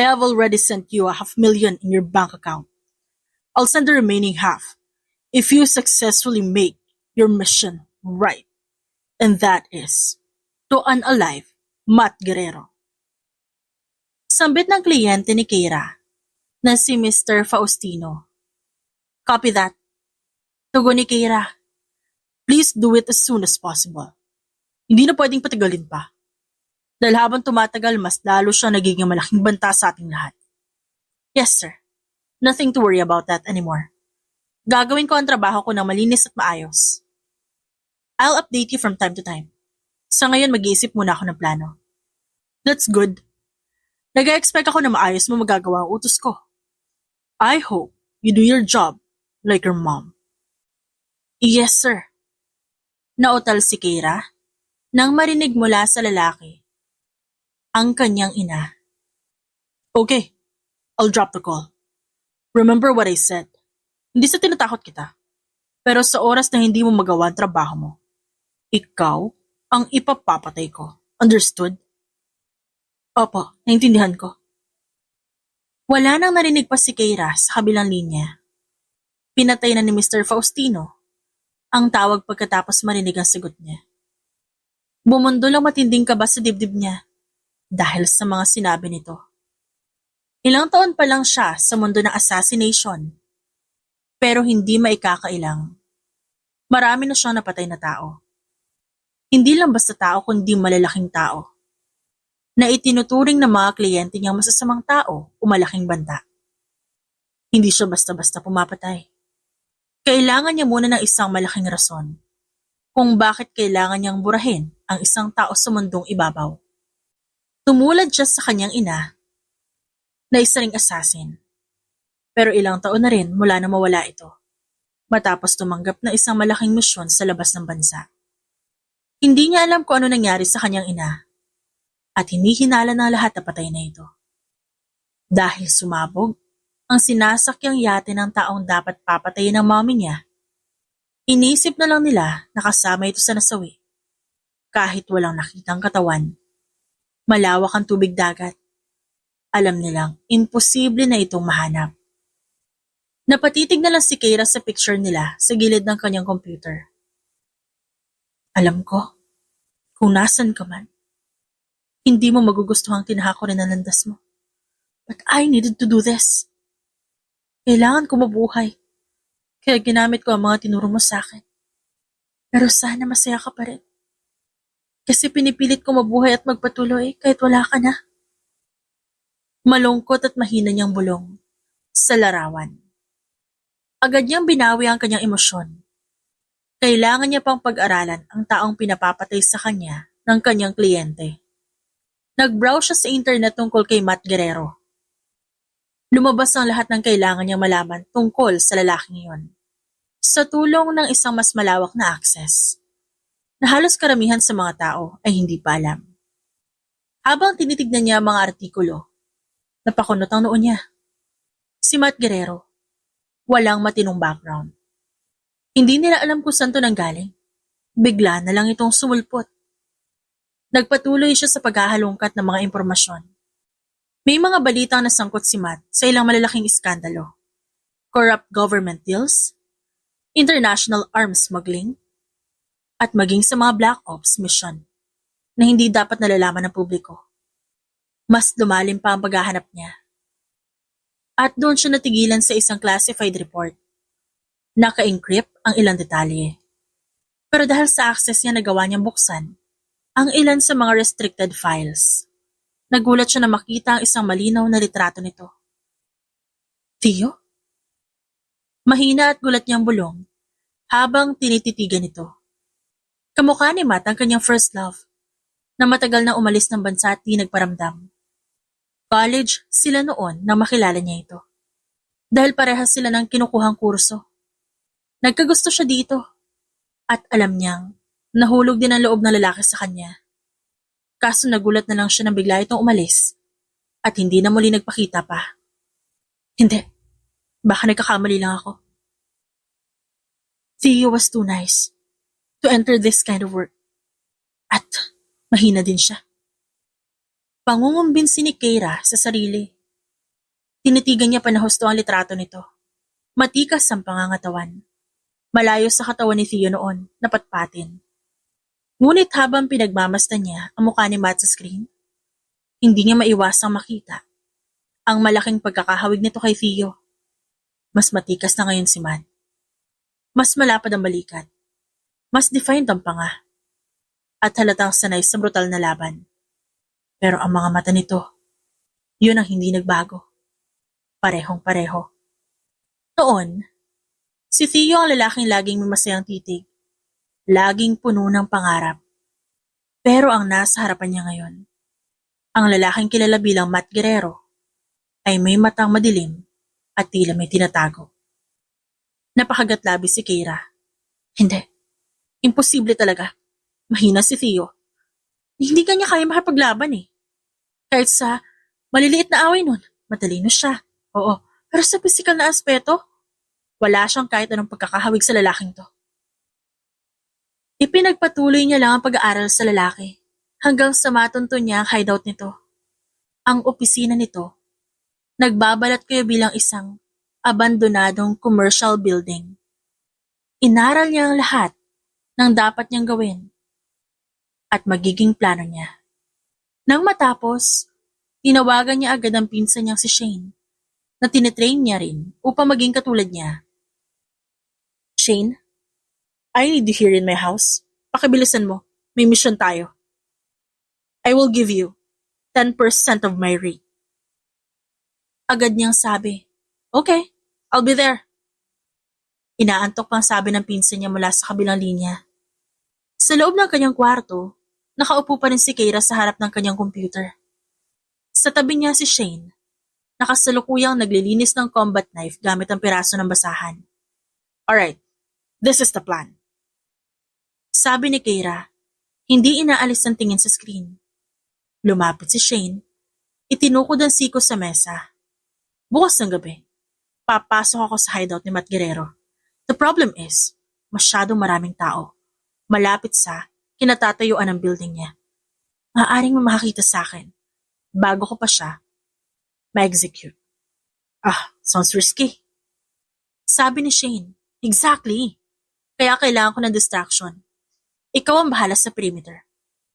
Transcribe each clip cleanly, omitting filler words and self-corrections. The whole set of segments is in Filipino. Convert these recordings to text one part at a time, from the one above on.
I have already sent you $500,000 in your bank account. I'll send the remaining half if you successfully make your mission right. And that is to unalive Matt Guerrero. Sambit ng kliyente ni Keira na si Mr. Faustino. Copy that. Tugon ni Keira. Please do it as soon as possible. Hindi na pwedeng patagalin pa. Dahil habang tumatagal, mas lalo siya nagiging malaking banta sa ating lahat. Yes, sir. Nothing to worry about that anymore. Gagawin ko ang trabaho ko ng malinis at maayos. I'll update you from time to time. Sa ngayon, mag-iisip muna ako ng plano. That's good. Nag-expect ako na maayos mo magagawa ang utos ko. I hope you do your job like your mom. Yes, sir. Nautal si Keira nang marinig mula sa lalaki ang kanyang ina. Okay, I'll drop the call. Remember what I said. Hindi sa tinatakot kita. Pero sa oras na hindi mo magawa ang trabaho mo, ikaw ang ipapapatay ko. Understood? Opo, naintindihan ko. Wala nang narinig pa si Keira sa kabilang linya. Pinatay na ni Mr. Faustino ang tawag pagkatapos marinig ang sagot niya. Bumundol ang matinding kaba sa dibdib niya dahil sa mga sinabi nito. Ilang taon pa lang siya sa mundo ng assassination, pero hindi maikakailang. Marami na siyang napatay na tao. Hindi lang basta tao kundi malalaking tao na itinuturing ng mga kliyente niyang masasamang tao o malaking banta. Hindi siya basta-basta pumapatay. Kailangan niya muna ng isang malaking rason kung bakit kailangan niyang burahin ang isang tao sa mundong ibabaw. Tumulad siya sa kanyang ina na isa ring assassin. Pero ilang taon na rin mula na mawala ito matapos tumanggap na isang malaking misyon sa labas ng bansa. Hindi niya alam kung ano nangyari sa kanyang ina at hindi hinala ng lahat na patay na ito. Dahil sumabog ang sinasakyang yate ng taong dapat papatayin ng mommy niya, inisip na lang nila na kasama ito sa nasawi. Kahit walang nakitang katawan, malawak ang tubig dagat, alam nilang imposible na itong mahanap. Napatitig na lang si Keira sa picture nila sa gilid ng kanyang computer. Alam ko, kung nasan ka man, hindi mo magugustuhang tinahak ko rin ang landas mo. But I needed to do this. Kailangan ko mabuhay. Kaya ginamit ko ang mga tinuro mo sa akin. Pero sana masaya ka pa rin. Kasi pinipilit ko mabuhay at magpatuloy kahit wala ka na. Malungkot at mahina niyang bulong sa larawan. Agad niyang binawi ang kanyang emosyon. Kailangan niya pang pag-aralan ang taong pinapapatay sa kanya ng kanyang kliyente. Nag-browse siya sa internet tungkol kay Matt Guerrero. Lumabas ang lahat ng kailangan niyang malaman tungkol sa lalaking iyon. Sa tulong ng isang mas malawak na access, na halos karamihan sa mga tao ay hindi pa alam. Habang tinitignan niya ang mga artikulo, napakunot ang noo niya. Si Matt Guerrero, walang matinong background. Hindi nila alam kung saan to nanggaling. Bigla na lang itong sumulpot. Nagpatuloy siya sa paghahalongkat ng mga impormasyon. May mga balitang nasangkot si Matt sa ilang malalaking iskandalo. Corrupt government deals, international arms smuggling, at maging sa mga Black Ops mission na hindi dapat nalalaman ng publiko. Mas lumalim pa ang paghahanap niya. At doon siya natigilan sa isang classified report. Naka-encrypt ang ilang detalye. Pero dahil sa access niya nagawa niyang buksan ang ilan sa mga restricted files. Nagulat siya na makita ang isang malinaw na litrato nito. Theo? Mahina at gulat niyang bulong habang tinititigan ito. Kamukha ni Matt ang kanyang first love na matagal na umalis ng bansa at di nagparamdam. College sila noon nang makilala niya ito. Dahil parehas sila ng kinukuhang kurso. Nagkagusto siya dito at alam niyang nahulog din ang loob ng lalaki sa kanya. Kaso nagulat na lang siya nang bigla itong umalis at hindi na muli nagpakita pa. Hindi, baka nagkakamali lang ako. Theo was too nice to enter this kind of work. At mahina din siya. Pangungumbinsi ni Keira sa sarili Tinitigan niya panahusto ang litrato nito. Matikas ang pangangatawan. Malayo sa katawan ni Theo noon, napatpatin. Ngunit habang pinagmamasdan niya ang mukha ni Matt sa screen, hindi niya maiwasang makita ang malaking pagkakahawig nito kay Theo. Mas matikas na ngayon si Matt. Mas malapad ang balikat. Mas defined ang panga. At halatang sanay sa brutal na laban. Pero ang mga mata nito, yun ang hindi nagbago. Parehong-pareho. Noon, si Theo ang lalaking laging may masayang titig. Laging puno ng pangarap. Pero ang nasa harapan niya ngayon, ang lalaking kilala bilang Matt Guerrero, ay may matang madilim at tila may tinatago. Napakagatlabi si Keira. Hindi. Imposible talaga. Mahina si Theo. Hindi kanya kaya makipaglaban eh. Kahit sa maliliit na away nun, matalino siya. Oo, pero sa pisikal na aspeto, wala siyang kahit anong pagkakahawig sa lalaking to. Ipinagpatuloy niya lang ang pag-aaral sa lalaki hanggang sa matunto niya ang hideout nito. Ang opisina nito, nagbabalat kayo bilang isang abandonadong commercial building. Inaral niya ang lahat ng dapat niyang gawin at magiging plano niya. Nang matapos, tinawagan niya agad ang pinsan niyang si Shane na tinitrain niya rin upang maging katulad niya. Shane, I need you here in my house. Pakibilisan mo. May mission tayo. I will give you 10% of my rate. Agad niyang sabi, Okay, I'll be there. Inaantok pang sabi ng pinsan niya mula sa kabilang linya. Sa loob ng kanyang kwarto, nakaupo pa rin si Keira sa harap ng kanyang computer. Sa tabi niya si Shane, nakasalukuyang naglilinis ng combat knife gamit ang piraso ng basahan. Alright, this is the plan. Sabi ni Keira, hindi inaalis ang tingin sa screen. Lumapit si Shane, itinukod ang siko sa mesa. Bukas ng gabi, papasok ako sa hideout ni Matt Guerrero. The problem is, masyadong maraming tao. Malapit sa kinatatayuan ng building niya. Maaaring makakita sa akin. Bago ko pa siya, ma-execute. Sounds risky. Sabi ni Shane, exactly. Kaya kailangan ko ng distraction. Ikaw ang bahala sa perimeter.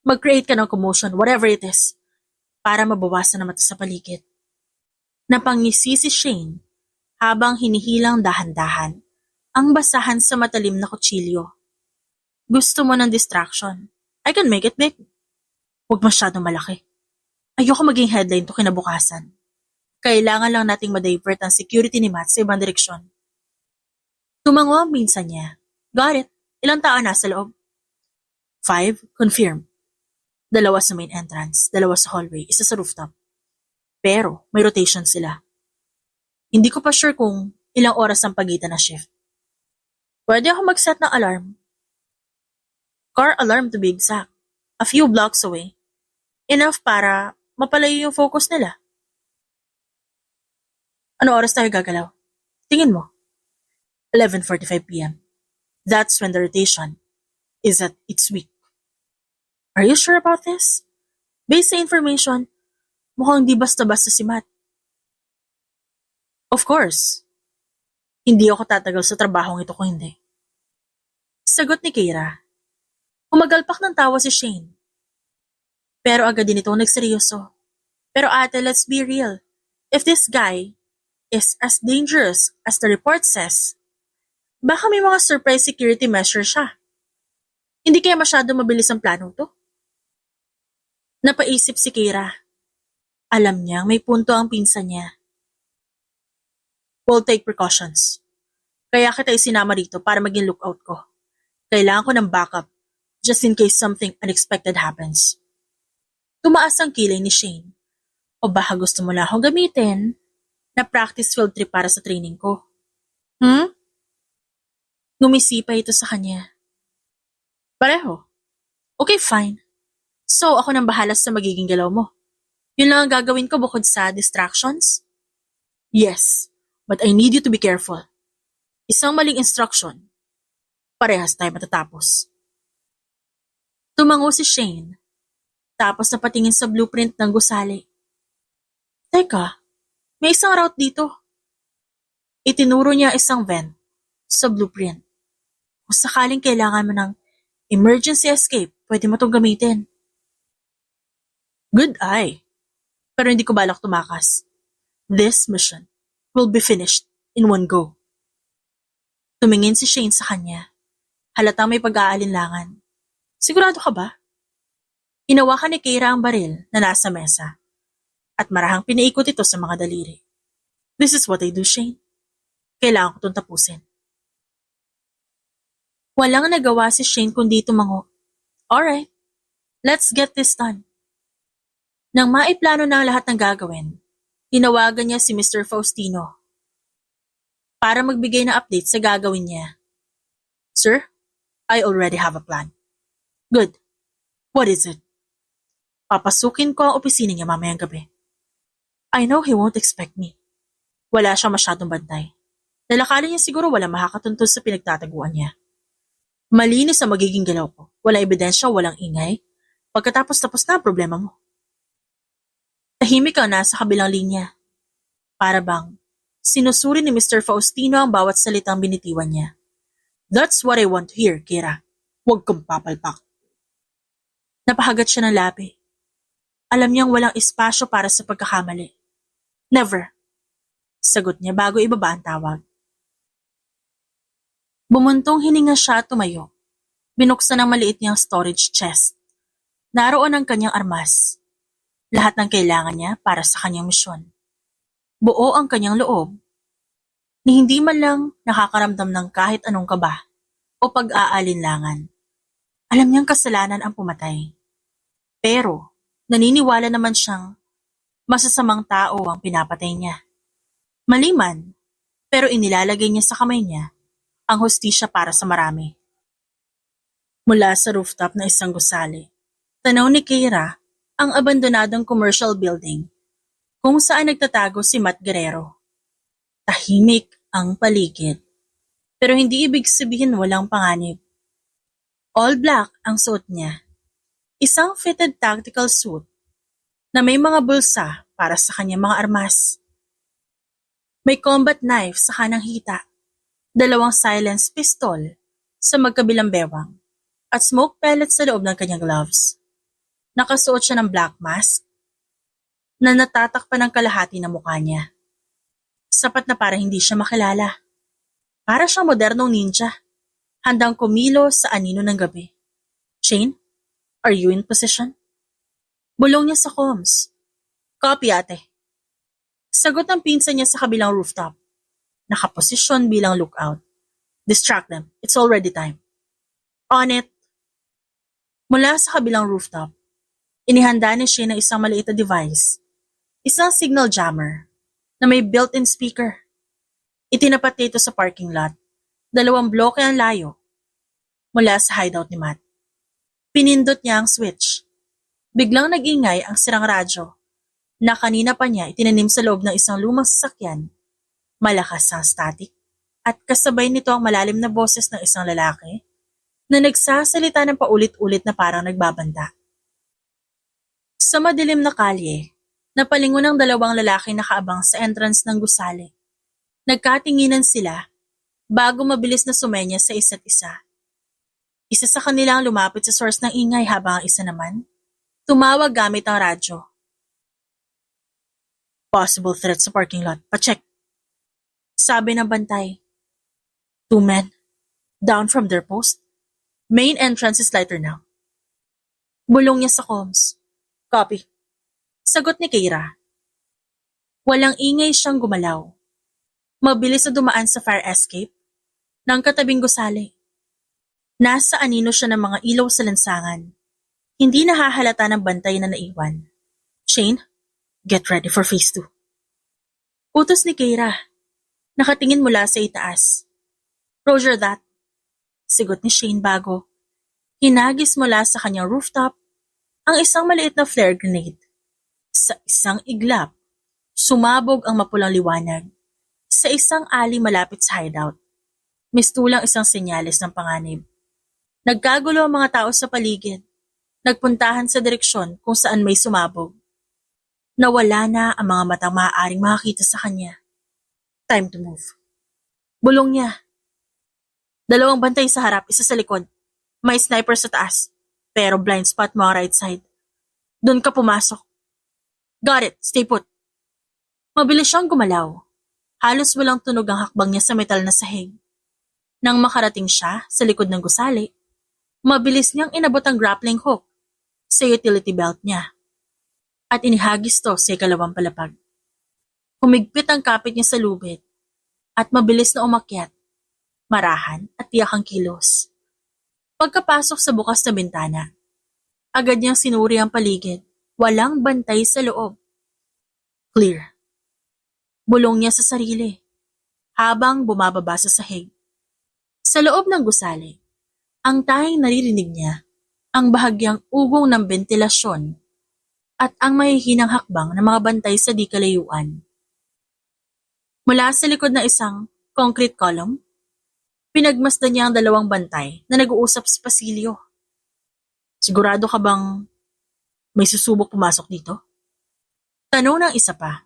Mag-create ka ng commotion, whatever it is, para mabawasan ang mata sa paligid. Napangisi si Shane habang hinihilang dahan-dahan ang basahan sa matalim na kutsilyo. Gusto mo ng distraction? I can make it big. Huwag masyadong malaki. Ayoko maging headline to kinabukasan. Kailangan lang nating ma-divert ang security ni Matt sa ibang direksyon. Tumango ang pinsan niya. Got it. Ilang tao nasa loob? 5, confirm. 2 sa main entrance, 2 sa hallway, 1 sa rooftop. Pero may rotation sila. Hindi ko pa sure kung ilang oras ang pagitan na shift. Pwede ako mag-set ng alarm. Car alarm to be exact. A few blocks away. Enough para mapalayo yung focus nila. Ano oras tayo gagalaw? Tingin mo. 11:45 p.m. That's when the rotation is at its weak. Are you sure about this? Based sa information, mukhang di basta-basta si Matt. Of course. Hindi ako tatagal sa trabahong ito kung hindi. Sagot ni Keira. Umagalpak ng tawa si Shane. Pero agad din itong nagseryoso. Pero ate, let's be real. If this guy is as dangerous as the report says, baka may mga surprise security measure siya. Hindi kaya masyado mabilis ang plano to? Napaisip si Keira. Alam niyang may punto ang pinsan niya. We'll take precautions. Kaya kita isinama rito para maging lookout ko. Kailangan ko ng backup just in case something unexpected happens. Tumaas ang kilay ni Shane. O baka gusto mo na akong gamitin na practice field trip para sa training ko. Ngumisi pa ito sa kanya. Pareho. Okay, fine. So, ako nang bahala sa magiging galaw mo. Yun lang ang gagawin ko bukod sa distractions? Yes, but I need you to be careful. Isang maling instruction. Parehas tayo matatapos. Tumango si Shane, tapos napatingin sa blueprint ng gusali. Teka, May isang route dito. Itinuro niya isang vent sa blueprint. Kung sakaling kailangan mo ng emergency escape, pwede mo itong gamitin. Good eye. Pero hindi ko balak tumakas. This mission will be finished in one go. Tumingin si Shane sa kanya. Halatang may pag-aalinlangan. Sigurado ka ba? Hinawakan ni Keira ang baril na nasa mesa at marahang pinaikot ito sa mga daliri. This is what I do, Shane. Kailangan ko itong tapusin. Walang nagawa si Shane kundi tumango. Alright, let's get this done. Nang maiplano na ang lahat ng gagawin, tinawagan niya si Mr. Faustino para magbigay ng update sa gagawin niya. Sir, I already have a plan. Good. What is it? Papasukin ko ang opisina niya mamayang gabi. I know he won't expect me. Wala siyang masyadong bantay. Nalakala niya siguro walang makakatuntun sa pinagtataguan niya. Malinis ang magiging galaw ko. Walang ebidensya, walang ingay. Pagkatapos tapos na ang problema mo. Tahimik ang nasa kabilang linya. Para bang, sinusuri ni Mr. Faustino ang bawat salitang binitiwan niya. That's what I want to hear, Kira. Huwag kang papalpak. Napahagat siya ng labi. Alam niyang walang espasyo para sa pagkakamali. Never. Sagot niya bago ibaba ang tawag. Bumuntong hininga siya at tumayo. Binuksan ang maliit niyang storage chest. Naroon ang kanyang armas. Lahat ng kailangan niya para sa kanyang misyon. Buo ang kanyang loob, ni hindi man lang nakakaramdam ng kahit anong kaba o pag-aalinlangan. Alam niyang kasalanan ang pumatay. Pero naniniwala naman siyang masasamang tao ang pinapatay niya. Mali man, pero inilalagay niya sa kamay niya ang hustisya para sa marami. Mula sa rooftop na isang gusali, tanaw ni Keira ang abandonadong commercial building kung saan nagtatago si Matt Guerrero. Tahimik ang paligid, pero hindi ibig sabihin walang panganib. All black ang suot niya, isang fitted tactical suit na may mga bulsa para sa kanyang mga armas. May combat knife sa kanang hita, 2 silenced pistol sa magkabilang bewang, at smoke pellets sa loob ng kanyang gloves. Nakasuot siya ng black mask na natatakpan ng kalahati ng mukha niya. Sapat na para hindi siya makilala. Para siyang modernong ninja, handang kumilos sa anino ng gabi. Shane, are you in position? Bulong niya sa comms. Copy, ate. Sagot ng pinsan niya sa kabilang rooftop. Nakaposisyon bilang lookout. Distract them. It's already time. On it. Mula sa kabilang rooftop, inihanda ni Shane ng isang maliit na device. Isang signal jammer na may built-in speaker. Itinapat nito sa parking lot. 2 bloke ang layo mula sa hideout ni Matt. Pinindot niya ang switch. Biglang nag-ingay ang sirang radyo na kanina pa niya itinanim sa loob ng isang lumang sasakyan. Malakas ang static at kasabay nito ang malalim na boses ng isang lalaki na nagsasalita ng paulit-ulit na parang nagbabanta. Sa madilim na kalye, napalingon ang 2 lalaki na nakaabang sa entrance ng gusali. Nagkatinginan sila bago mabilis na sumenya sa isa't isa. Isa sa kanila ang lumapit sa source ng ingay habang ang isa naman tumawag gamit ang radyo. Possible threat sa parking lot. Pa-check. Sabi ng bantay. 2 men. Down from their post. Main entrance is lighter now. Bulong niya sa comms. Copy. Sagot ni Keira. Walang ingay siyang gumalaw. Mabilis na dumaan sa fire escape ng katabing gusali. Nasa anino siya ng mga ilaw sa lansangan. Hindi nahahalata ng bantay na naiwan. Shane, get ready for phase 2. Utos ni Keira. Nakatingin mula sa itaas. Roger that. Sigot ni Shane bago hinagis mula sa kanyang rooftop ang isang maliit na flare grenade. Sa isang iglap, sumabog ang mapulang liwanag sa isang alley malapit sa hideout. Mistulang isang senyales ng panganib. Nagkagulo ang mga tao sa paligid. Nagpuntahan sa direksyon kung saan may sumabog. Nawala na ang mga matang maaaring makakita sa kanya. Time to move. Bulong niya. 2 bantay sa harap, isa sa likod. May sniper sa taas. Pero blind spot mo ang right side. Doon ka pumasok. Got it, stay put. Mabilis siyang gumalaw. Halos walang tunog ang hakbang niya sa metal na sahig. Nang makarating siya sa likod ng gusali, mabilis niyang inabot ang grappling hook sa utility belt niya at inihagis to sa 2nd palapag. Humigpit ang kapit niya sa lubid at mabilis na umakyat, marahan at tiyakang kilos. Pagkapasok sa bukas na bintana, agad niyang sinuri ang paligid, walang bantay sa loob. Clear. Bulong niya sa sarili habang bumababa sa sahig. Sa loob ng gusali, ang tanging naririnig niya ang bahagyang ugong ng bentilasyon at ang mahihinang hakbang ng mga bantay sa di kalayuan. Mula sa likod ng isang concrete column, pinagmasdan niya ang 2 bantay na nag-uusap sa pasilyo. Sigurado ka bang may susubok pumasok dito? Tanong ng isa pa.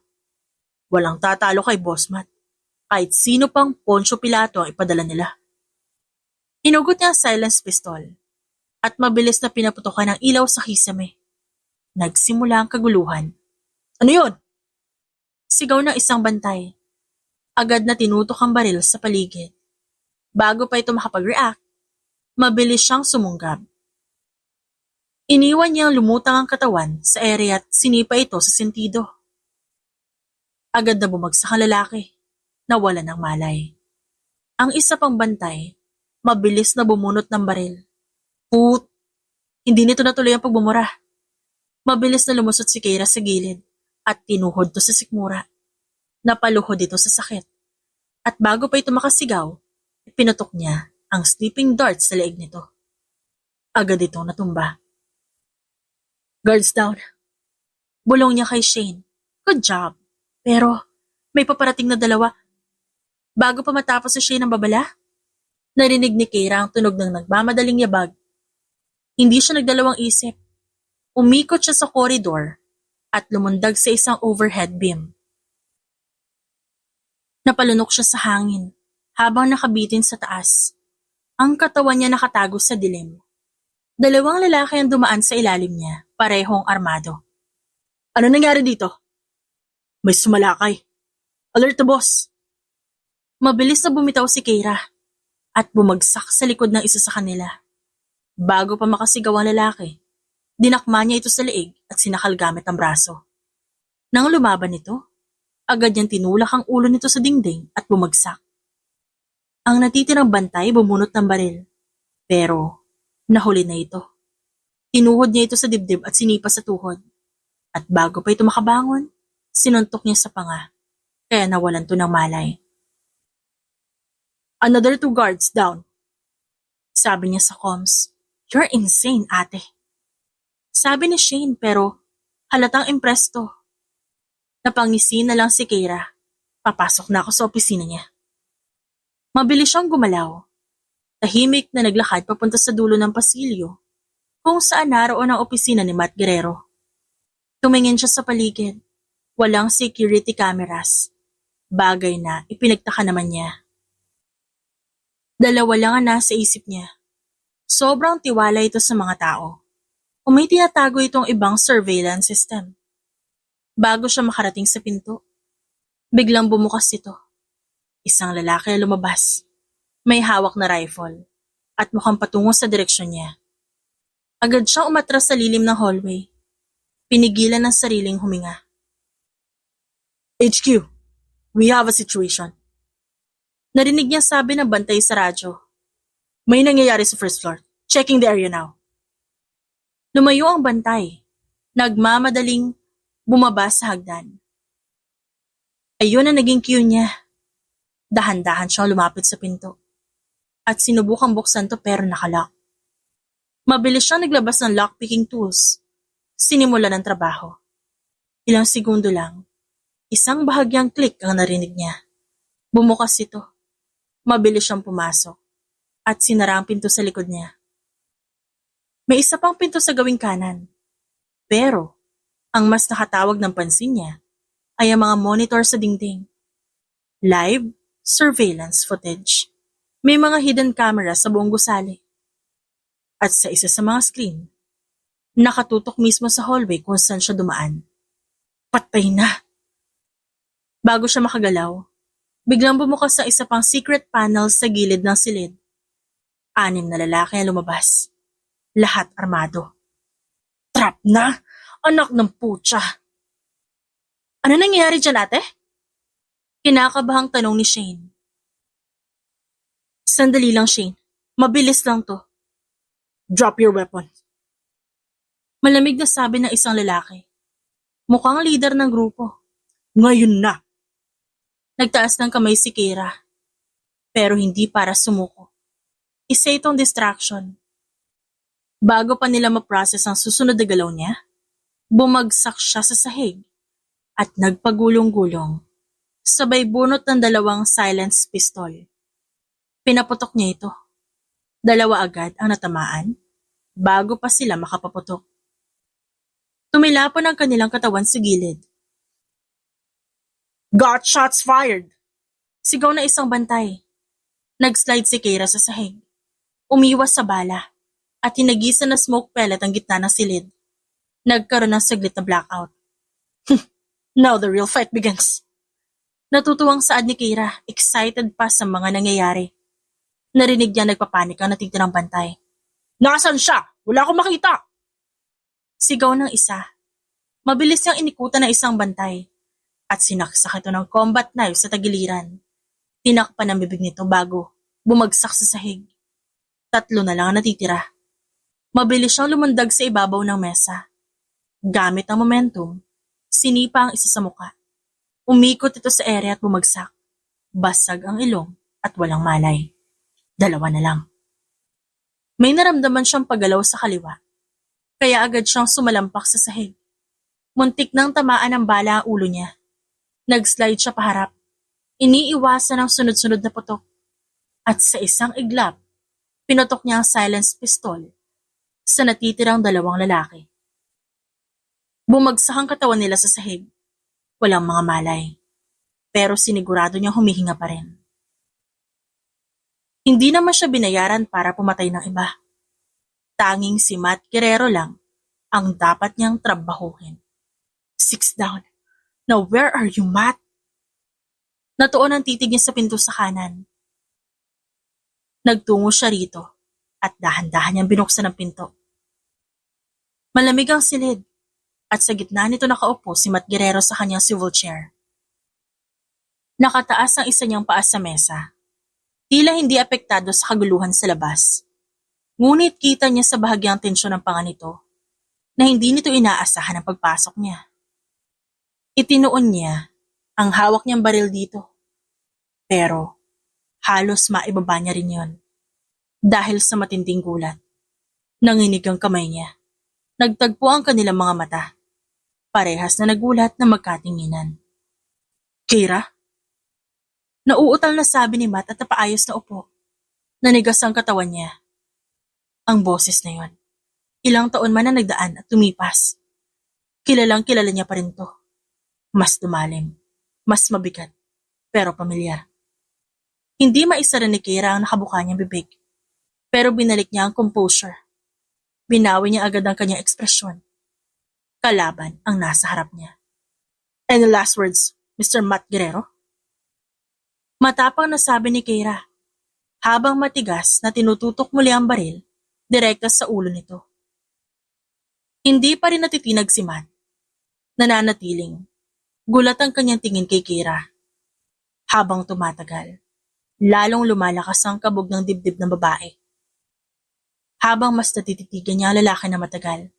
Walang tatalo kay Boss Matt. Kahit sino pang Poncio Pilato ang ipadala nila. Inugot niya ang silence pistol at mabilis na pinaputokan ng ilaw sa kisame. Nagsimula ang kaguluhan. Ano yun? Sigaw ng isang bantay. Agad na tinutok ang baril sa paligid. Bago pa ito makapag-react, mabilis siyang sumunggab. Iniwan niyang lumutang ang katawan sa area at sinipa ito sa sentido. Agad na bumagsak ang lalaki, nawala ng malay. Ang isa pang bantay, mabilis na bumunot ng baril. Hindi nito natuloy ang pagbumura. Mabilis na lumusot si Keira sa gilid at tinuhod to sa sikmura. Napaluhod ito sa sakit. At bago pa ito makasigaw, pinutok niya ang sleeping dart sa leeg nito. Agad itong natumba. Guards down. Bulong niya kay Shane. Good job. Pero may paparating na 2. Bago pa matapos si Shane ang babala, narinig ni Keira ang tunog ng nagmamadaling yabag. Hindi siya nagdalawang isip. Umikot siya sa koridor at lumundag sa isang overhead beam. Napalunok siya sa hangin habang nakabitin sa taas. Ang katawan niya nakatago sa dilim. 2 lalaki ang dumaan sa ilalim niya, parehong armado. Ano nangyari dito? May sumalakay. Alert to boss! Mabilis na bumitaw si Keira at bumagsak sa likod ng isa sa kanila. Bago pa makasigaw ang lalaki, dinakma niya ito sa leeg at sinakal gamit ang braso. Nang lumaban ito, agad niyang tinulak ang ulo nito sa dingding at bumagsak. Ang natitirang bantay bumunot ng baril, pero nahuli na ito. Tinuhod niya ito sa dibdib at sinipa sa tuhod. At bago pa ito makabangon, sinuntok niya sa panga, kaya nawalan to ng malay. Another 2 guards down. Sabi niya sa comms, You're insane, ate. Sabi ni Shane pero halatang impresto. Napangisi na lang si Keira. Papasok na ako sa opisina niya. Mabilis siyang gumalaw. Tahimik na naglakad papunta sa dulo ng pasilyo kung saan naroon ang opisina ni Matt Guerrero. Tumingin siya sa paligid. Walang security cameras. Bagay na ipinagtaka naman niya. 2 lang ang nasa isip niya. Sobrang tiwala ito sa mga tao. May tinatago itong ibang surveillance system. Bago siya makarating sa pinto, biglang bumukas ito. Isang lalaki na lumabas. May hawak na rifle at mukhang patungo sa direksyon niya. Agad siyang umatras sa lilim ng hallway. Pinigilan ng sariling huminga. HQ, we have a situation. Narinig niya sabi ng bantay sa radyo. May nangyayari sa first floor. Checking the area now. Lumayo ang bantay. Nagmamadaling bumaba sa hagdan. Ayun ang naging cue niya. Dahan-dahan siyang lumapit sa pinto. At sinubukang buksan to pero nakalock. Mabilis siyang naglabas ng lockpicking tools. Sinimula ng trabaho. Ilang segundo lang, isang bahagyang click ang narinig niya. Bumukas ito. Mabilis siyang pumasok at sinara ang pinto sa likod niya. May isa pang pinto sa gawing kanan. Pero Ang mas nakatawag ng pansin niya ay ang mga monitor sa dingding. Live surveillance footage. May mga hidden camera sa buong gusali. At sa isa sa mga screen, nakatutok mismo sa hallway kung saan siya dumaan. Patay na! Bago siya makagalaw, biglang bumukas sa isa pang secret panel sa gilid ng silid. 6 na lalaki ang lumabas. Lahat armado. Trap na! Anak ng putya! Ano nangyayari dyan, ate? Kinakabahang tanong ni Shane. Sandali lang, Shane. Mabilis lang to. Drop your weapon. Malamig na sabi ng isang lalaki. Mukhang leader ng grupo. Ngayon na! Nagtaas ng kamay si Kira. Pero hindi para sumuko. Isa itong distraction. Bago pa nila ma-process ang susunod na galaw niya, bumagsak siya sa sahig at nagpagulong-gulong. Sabay bunot ng 2 silenced pistol. Pinaputok niya ito. 2 agad ang natamaan bago pa sila makapaputok. Tumilapon ang kanilang katawan sa gilid. Got shots fired! Sigaw na isang bantay. Nag-slide si Kira sa sahig. Umiwas sa bala at hinagisa na smoke pellet ang gitna ng silid. Nagkaroon ng saglit na blackout. Now the real fight begins. Natutuwang saad ni Kira, excited pa sa mga nangyayari. Narinig niya nagpapanik ang natitirang bantay. Nasaan siya? Wala akong makita! Sigaw ng isa. Mabilis niyang inikutan ng isang bantay at sinaksak ito ng combat knife sa tagiliran. Tinakpan ang bibig nito bago bumagsak sa sahig. 3 na lang ang natitira. Mabilis siyang lumundag sa ibabaw ng mesa. Gamit ang momentum, sinipa ang isa sa muka. Umikot ito sa ere at bumagsak. Basag ang ilong at walang malay. 2 na lang. May naramdaman siyang paggalaw sa kaliwa. Kaya agad siyang sumalampak sa sahig. Muntik nang tamaan ng bala ang ulo niya. Nag-slide siya paharap. Iniiwasan ang sunod-sunod na putok. At sa isang iglap, pinutok niya ang silenced pistol sa natitirang 2 lalaki. Bumagsak ang katawan nila sa sahig. Walang mga malay. Pero sinigurado niyang humihinga pa rin. Hindi naman siya binayaran para pumatay ng iba. Tanging si Matt Guerrero lang ang dapat niyang trabahuhin. 6 down. Now where are you, Matt? Natuon ang titig niya sa pinto sa kanan. Nagtungo siya rito at dahan-dahan niyang binuksan ang pinto. Malamig ang silid at sa gitna nito nakaupo si Matt Guerrero sa kanyang swivel chair. Nakataas ang isa niyang paa sa mesa. Tila hindi apektado sa kaguluhan sa labas. Ngunit kita niya sa bahagyang tensyon ng panga nito na hindi nito inaasahan ang pagpasok niya. Itinuon niya ang hawak niyang baril dito. Pero halos maibaba niya rin yon. Dahil sa matinding gulat. Nanginig ang kamay niya. Nagtagpo ang kanilang mga mata. Parehas na nagulat na magkatinginan. Kira? Nauutal na sabi ni Matt at napaayos na upo. Nanigas ang katawan niya. Ang boses na yon. Ilang taon man na nagdaan at tumipas. Kilalang kilala niya pa rin to. Mas lumalim, mas mabigat, pero pamilyar. Hindi maisara ni Kira ang nakabuka niyang bibig, pero binalik niya ang composure. Binawi niya agad ang kanyang ekspresyon. Kalaban ang nasa harap niya. Any last words, Mr. Matt Guerrero? Matapang na sabi ni Kira, habang matigas na tinututok muli ang baril, direkta sa ulo nito. Hindi pa rin natitinag si Matt. Nananatiling. Gulat ang kanyang tingin kay Kira. Habang tumatagal, lalong lumalakas ang kabog ng dibdib ng babae. Habang mas natititigan niya ang lalaki na matagal,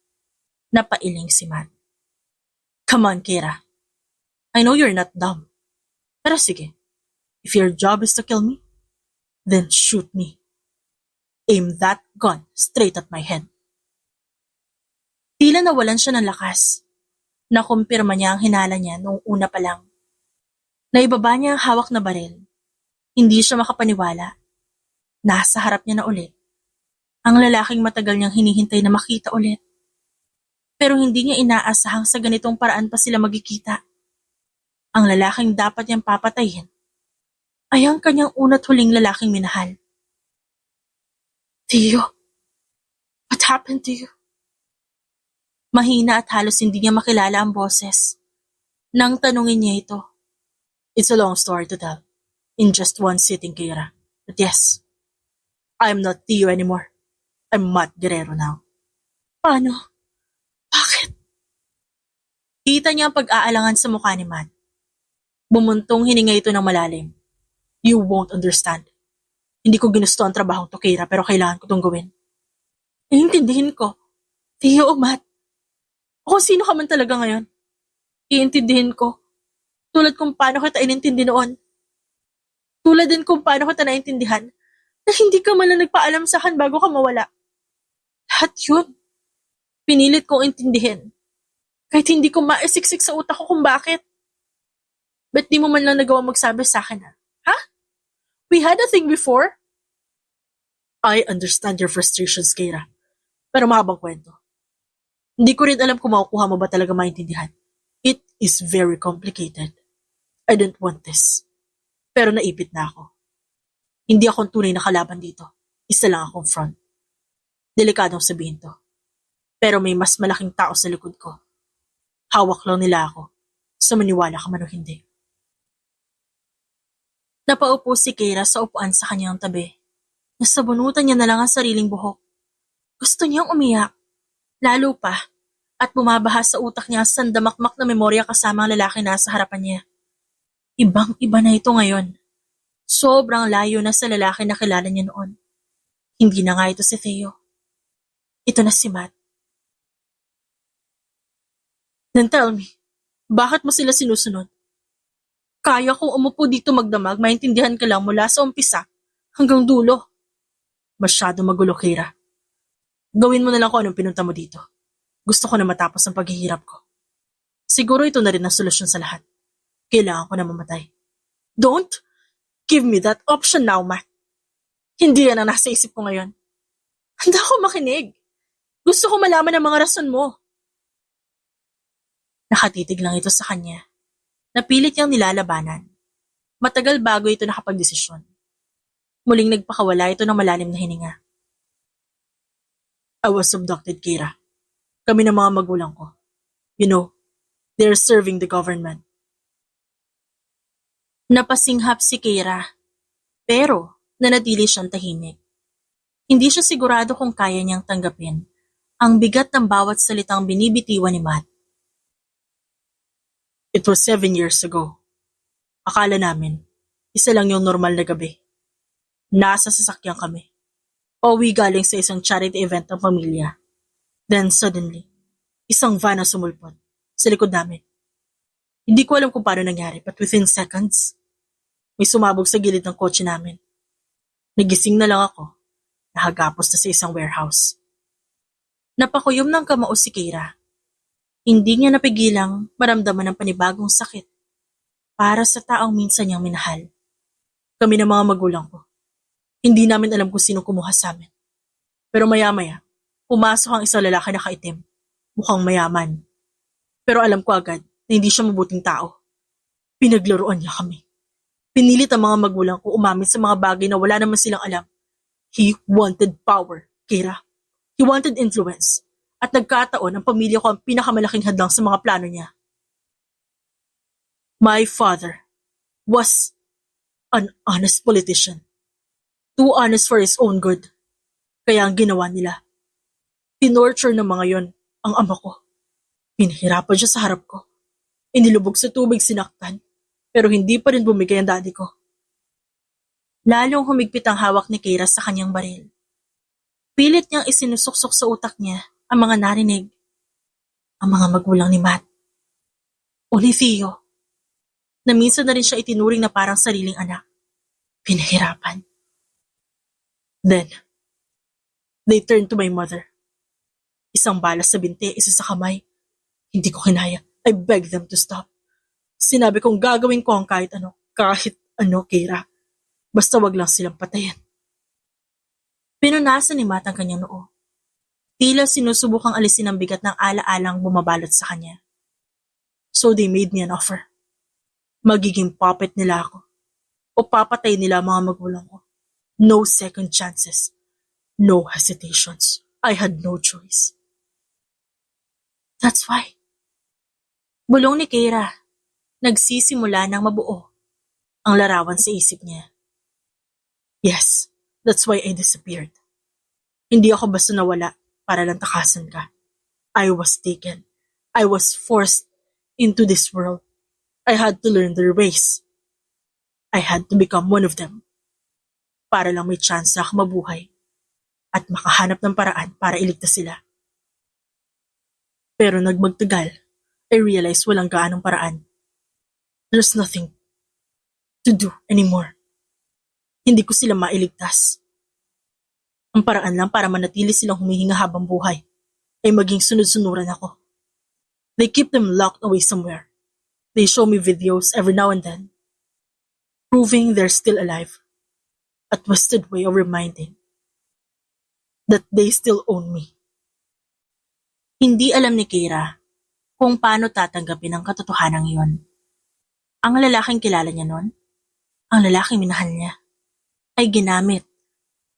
napailing si Matt. Come on, Kira. I know you're not dumb. Pero sige, if your job is to kill me, then shoot me. Aim that gun straight at my head. Tila nawalan siya ng lakas. Nakumpirma niya ang hinala niya noong una pa lang. Naibaba niya ang hawak na baril. Hindi siya makapaniwala. Nasa harap niya na ulit. Ang lalaking matagal niyang hinihintay na makita ulit. Pero hindi niya inaasahang sa ganitong paraan pa sila magkikita. Ang lalaking dapat niyang papatayin ay ang kanyang una't huling lalaking minahal. Theo, what happened to you? Mahina at halos hindi niya makilala ang boses. Nang tanungin niya ito. It's a long story to tell. In just one sitting, Kira. But yes, I'm not Theo anymore. I'm Matt Guerrero now. Paano? Bakit? Kita niya ang pag-aalangan sa mukha ni Matt. Bumuntong hininga ito ng malalim. You won't understand. Hindi ko ginusto ang trabahong to, Kira, pero kailangan ko itong gawin. Iintindihin ko. Theo o Matt. O kung sino ka man talaga ngayon. Iintindihin ko. Tulad kung paano kita inintindi noon. Tulad din kung paano kita naintindihan na hindi ka man lang nagpaalam sa akin bago ka mawala. Lahat yun. Pinilit kong intindihin. Kahit hindi ko maisiksik sa utak ko kung bakit. Ba't di mo man lang nagawang magsabi sa akin, ha? Ha? We had a thing before? I understand your frustrations, Keira. Pero mahabang kwento. Hindi ko rin alam kung makukuha mo ba talaga maintindihan. It is very complicated. I don't want this. Pero naipit na ako. Hindi ako ang tunay na kalaban dito. Isa lang akong front. Delikadong sabihin to. Pero may mas malaking tao sa likod ko. Hawak lang nila ako. So maniwala ka man o hindi. Napaupo si Keira sa upuan sa kanyang tabi. Nasabunutan niya na lang ang sariling buhok. Gusto niyang umiyak. Lalo pa. At bumabaha sa utak niya ang sandamakmak na memorya kasama ang lalaki na sa harapan niya. Ibang-iba na ito ngayon. Sobrang layo na sa lalaki na kilala niya noon. Hindi na nga ito si Theo. Ito na si Matt. Then tell me, bakit mo sila sinusunod? Kaya kong umupo dito magdamag, maintindihan ka lang mula sa umpisa hanggang dulo. Masyado magulo, Keira. Gawin mo na lang kung anong pinunta mo dito. Gusto ko na matapos ang paghihirap ko. Siguro ito na rin ang solusyon sa lahat. Kailangan ko na mamatay. Don't give me that option now, Matt. Hindi yan ang nasa isip ko ngayon. Handa ako makinig. Gusto ko malaman ang mga rason mo. Nakatitig lang ito sa kanya. Napilit niyang nilalabanan. Matagal bago ito nakapagdesisyon. Muling nagpakawala ito ng malalim na hininga. I was abducted, Keira. Kami ng mga magulang ko. You know, they're serving the government. Napasinghap si Keira, pero nanatili siyang tahimik. Hindi siya sigurado kung kaya niyang tanggapin ang bigat ng bawat salitang binibitiwan ni Matt. It was 7 years ago. Akala namin, isa lang yung normal na gabi. Nasa sasakyan kami. Pauwi galing sa isang charity event ng pamilya. Then suddenly, isang van ang sumulpot sa likod namin. Hindi ko alam kung paano nangyari, but within seconds, may sumabog sa gilid ng kotse namin. Nagising na lang ako, nahagapos na sa isang warehouse. Napakuyom ng kamao si Keira. Hindi niya napigilang maramdaman ng panibagong sakit para sa taong minsan niyang minahal. Kami ng mga magulang ko. Hindi namin alam kung sino kumuha sa amin. Pero maya-maya, pumasok ang isang lalaki na kaitim. Mukhang mayaman. Pero alam ko agad na hindi siya mabuting tao. Pinaglaruan niya kami. Pinilit ang mga magulang ko umamin sa mga bagay na wala naman silang alam. He wanted power, Keira. He wanted influence. At nagkataon ang pamilya ko ang pinakamalaking hadlang sa mga plano niya. My father was an honest politician. Too honest for his own good. Kaya ang ginawa nila, tinorture ng mga yon ang ama ko. Pinahirapan siya sa harap ko. Inilubog sa tubig, sinaktan. Pero hindi pa rin bumigay ang daddy ko. Lalong humigpit ang hawak ni Keira sa kanyang baril. Pilit niyang isinusuksok sa utak niya ang mga narinig. Ang mga magulang ni Matt. O ni Theo. Na minsan na rin siya itinuring na parang sariling anak. Pinahirapan. Then, they turned to my mother. Isang bala sa binti, isa sa kamay. Hindi ko kinaya. I begged them to stop. Sinabi kong gagawin ko ang kahit ano, Keira. Basta wag lang silang patayin. Pinunasan ni Matt ang kanyang noo. Tila sinusubukang alisin ang bigat ng ala-alang bumabalot sa kanya. So they made me an offer. Magiging puppet nila ako. O papatay nila ang mga magulang ko. No second chances. No hesitations. I had no choice. That's why. Bulong ni Keira. Nagsisimula ng mabuo ang larawan sa isip niya. Yes, that's why I disappeared. Hindi ako basta nawala para lang takasan ka. I was taken. I was forced into this world. I had to learn their ways. I had to become one of them. Para lang may chance ako mabuhay at makahanap ng paraan para iligtas sila. Pero nagmagtagal, I realized walang gaanong paraan. There's nothing to do anymore. Hindi ko sila mailigtas. Ang paraan lang para manatili silang humihinga habang buhay ay maging sunod-sunuran ako. They keep them locked away somewhere. They show me videos every now and then, proving they're still alive. A twisted way of reminding that they still own me. Hindi alam ni Keira kung paano tatanggapin ang katotohanan iyon. Ang lalaking kilala niya noon, ang lalaking minahal niya, ay ginamit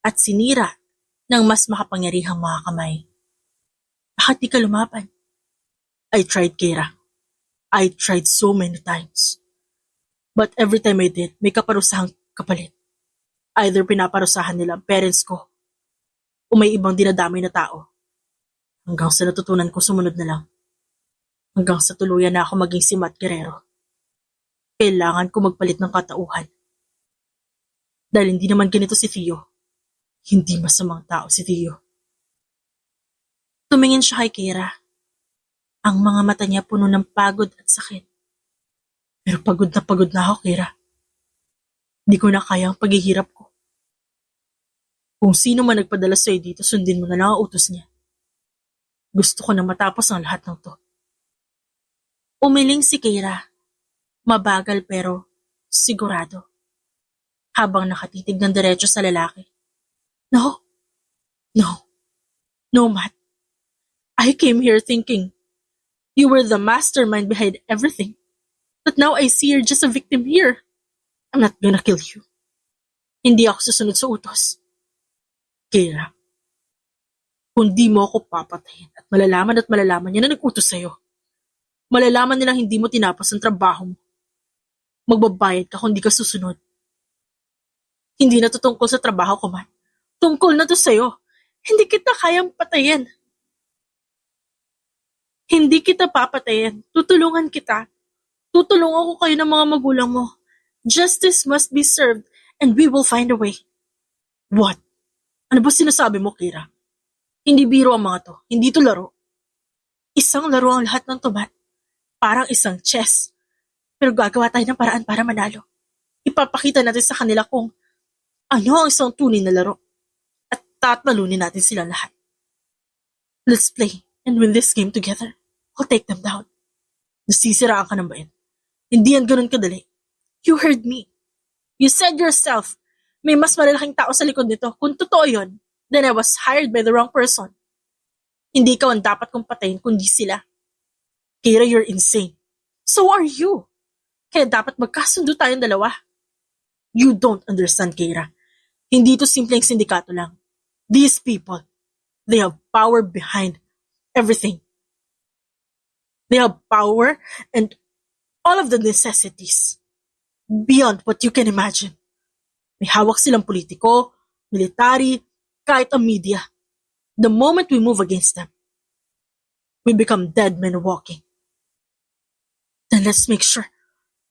at sinira ng mas makapangyarihang mga kamay. Bakit di ka lumaban? I tried, Keira. I tried so many times. But every time I did, may kaparusahang kapalit. Either pinaparusahan nila ang parents ko o may ibang dinadamay na tao. Hanggang sa natutunan ko sumunod na lang. Hanggang sa tuluyan na ako maging si Matt Guerrero. Kailangan ko magpalit ng katauhan. Dahil hindi naman ganito si Theo. Hindi masamang tao si Theo. Tumingin siya kay Keira. Ang mga mata niya puno ng pagod at sakit. Pero pagod na ako, Keira. Di ko na kaya ang paghihirap ko. Kung sino man nagpadala sa'yo dito, sundin mo na lang ang utos niya. Gusto ko na matapos ang lahat ng to. Umiling si Keira. Mabagal pero sigurado. Habang nakatitig ng diretso sa lalaki. No. No, Matt. I came here thinking you were the mastermind behind everything. But now I see you're just a victim here. I'm not gonna kill you. Hindi ako susunod sa utos. Keira, kung di mo ako papatayin at malalaman niya na nag-utos sa'yo, malalaman nilang hindi mo tinapos ang trabaho mo. Magbabayad ka kung di ka susunod. Hindi na to tungkol sa trabaho ko, man. Tungkol na to sa'yo. Hindi kita kayang patayin. Hindi kita papatayin. Tutulungan kita. Tutulungan ko kayo ng mga magulang mo. Justice must be served and we will find a way. What? Ano ba sinasabi mo, Keira? Hindi biro ang mga to. Hindi to laro. Isang laro ang lahat ng to, man. Parang isang chess. Pero gagawa tayo ng paraan para manalo. Ipapakita natin sa kanila kung ano ang isang tunay na laro. At tatalunin natin silang lahat. Let's play and win this game together. I'll take them down. Nasisiraan ka ng bayan. Hindi yan ganun kadali. You heard me. You said yourself, may mas malalaking tao sa likod nito. Kung totoo yun, then I was hired by the wrong person. Hindi ikaw ang dapat kong patayin kundi sila. Keira, you're insane. So are you. Kaya dapat magkasundo tayong dalawa. You don't understand, Keira. Hindi ito simpleng sindikato lang. These people, they have power behind everything. They have power and all of the necessities beyond what you can imagine. May hawak silang politiko, military, kahit ang media. The moment we move against them, we become dead men walking. Then let's make sure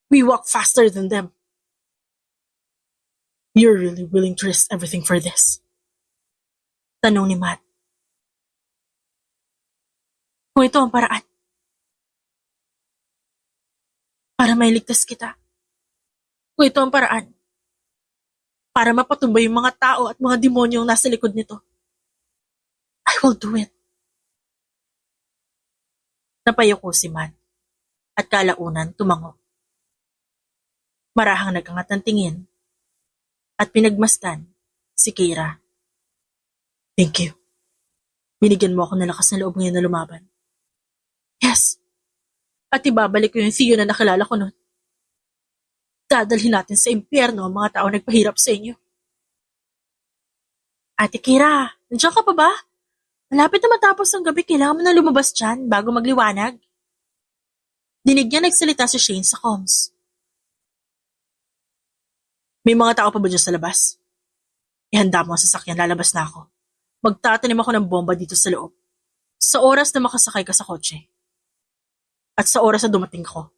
we walk faster than them. You're really willing to risk everything for this? Tanong ni Matt. Kung ito ang paraan para mailigtas kita. Kung ito ang paraan para mapatumbay yung mga tao at mga demonyong nasa likod nito, I will do it. Napayoko si Matt at kalaunan tumango. Marahang nagangat ng tingin at pinagmasdan si Keira. Thank you. Binigyan mo ako ng lakas ng loob ngayon na lumaban. Yes. At ibabalik ko yung Theo na nakilala ko noon. Dadalhin natin sa impyerno ang mga tao nagpahirap sa inyo. Ate Kira, nandiyan ka pa ba? Malapit na matapos ang gabi, kailangan mo na lumabas dyan bago magliwanag. Dinig niya nagsalita si Shane sa comms. May mga tao pa ba dyan sa labas? Ihanda mo ang sasakyan, lalabas na ako. Magtatanim ako ng bomba dito sa loob. Sa oras na makasakay ka sa kotse. At sa oras na dumating ko.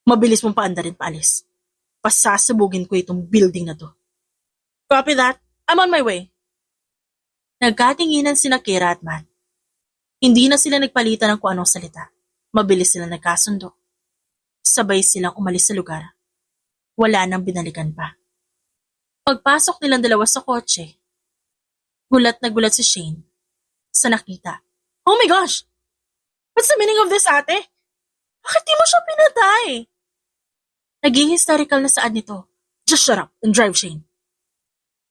Mabilis mong paandarin paalis. Pasasabugin ko itong building na to. Copy that. I'm on my way. Nagkatinginan sina Kira at Matt. Hindi na sila nagpalitan ng kung anong salita. Mabilis sila nagkasundo. Sabay silang umalis sa lugar. Wala nang binalikan pa. Pagpasok nilang dalawa sa kotse, gulat na gulat si Shane sa nakita. Oh my gosh! What's the meaning of this, ate? Bakit di mo siya pinatay? Naging hysterical na saad nito. Just shut up and drive, Shane.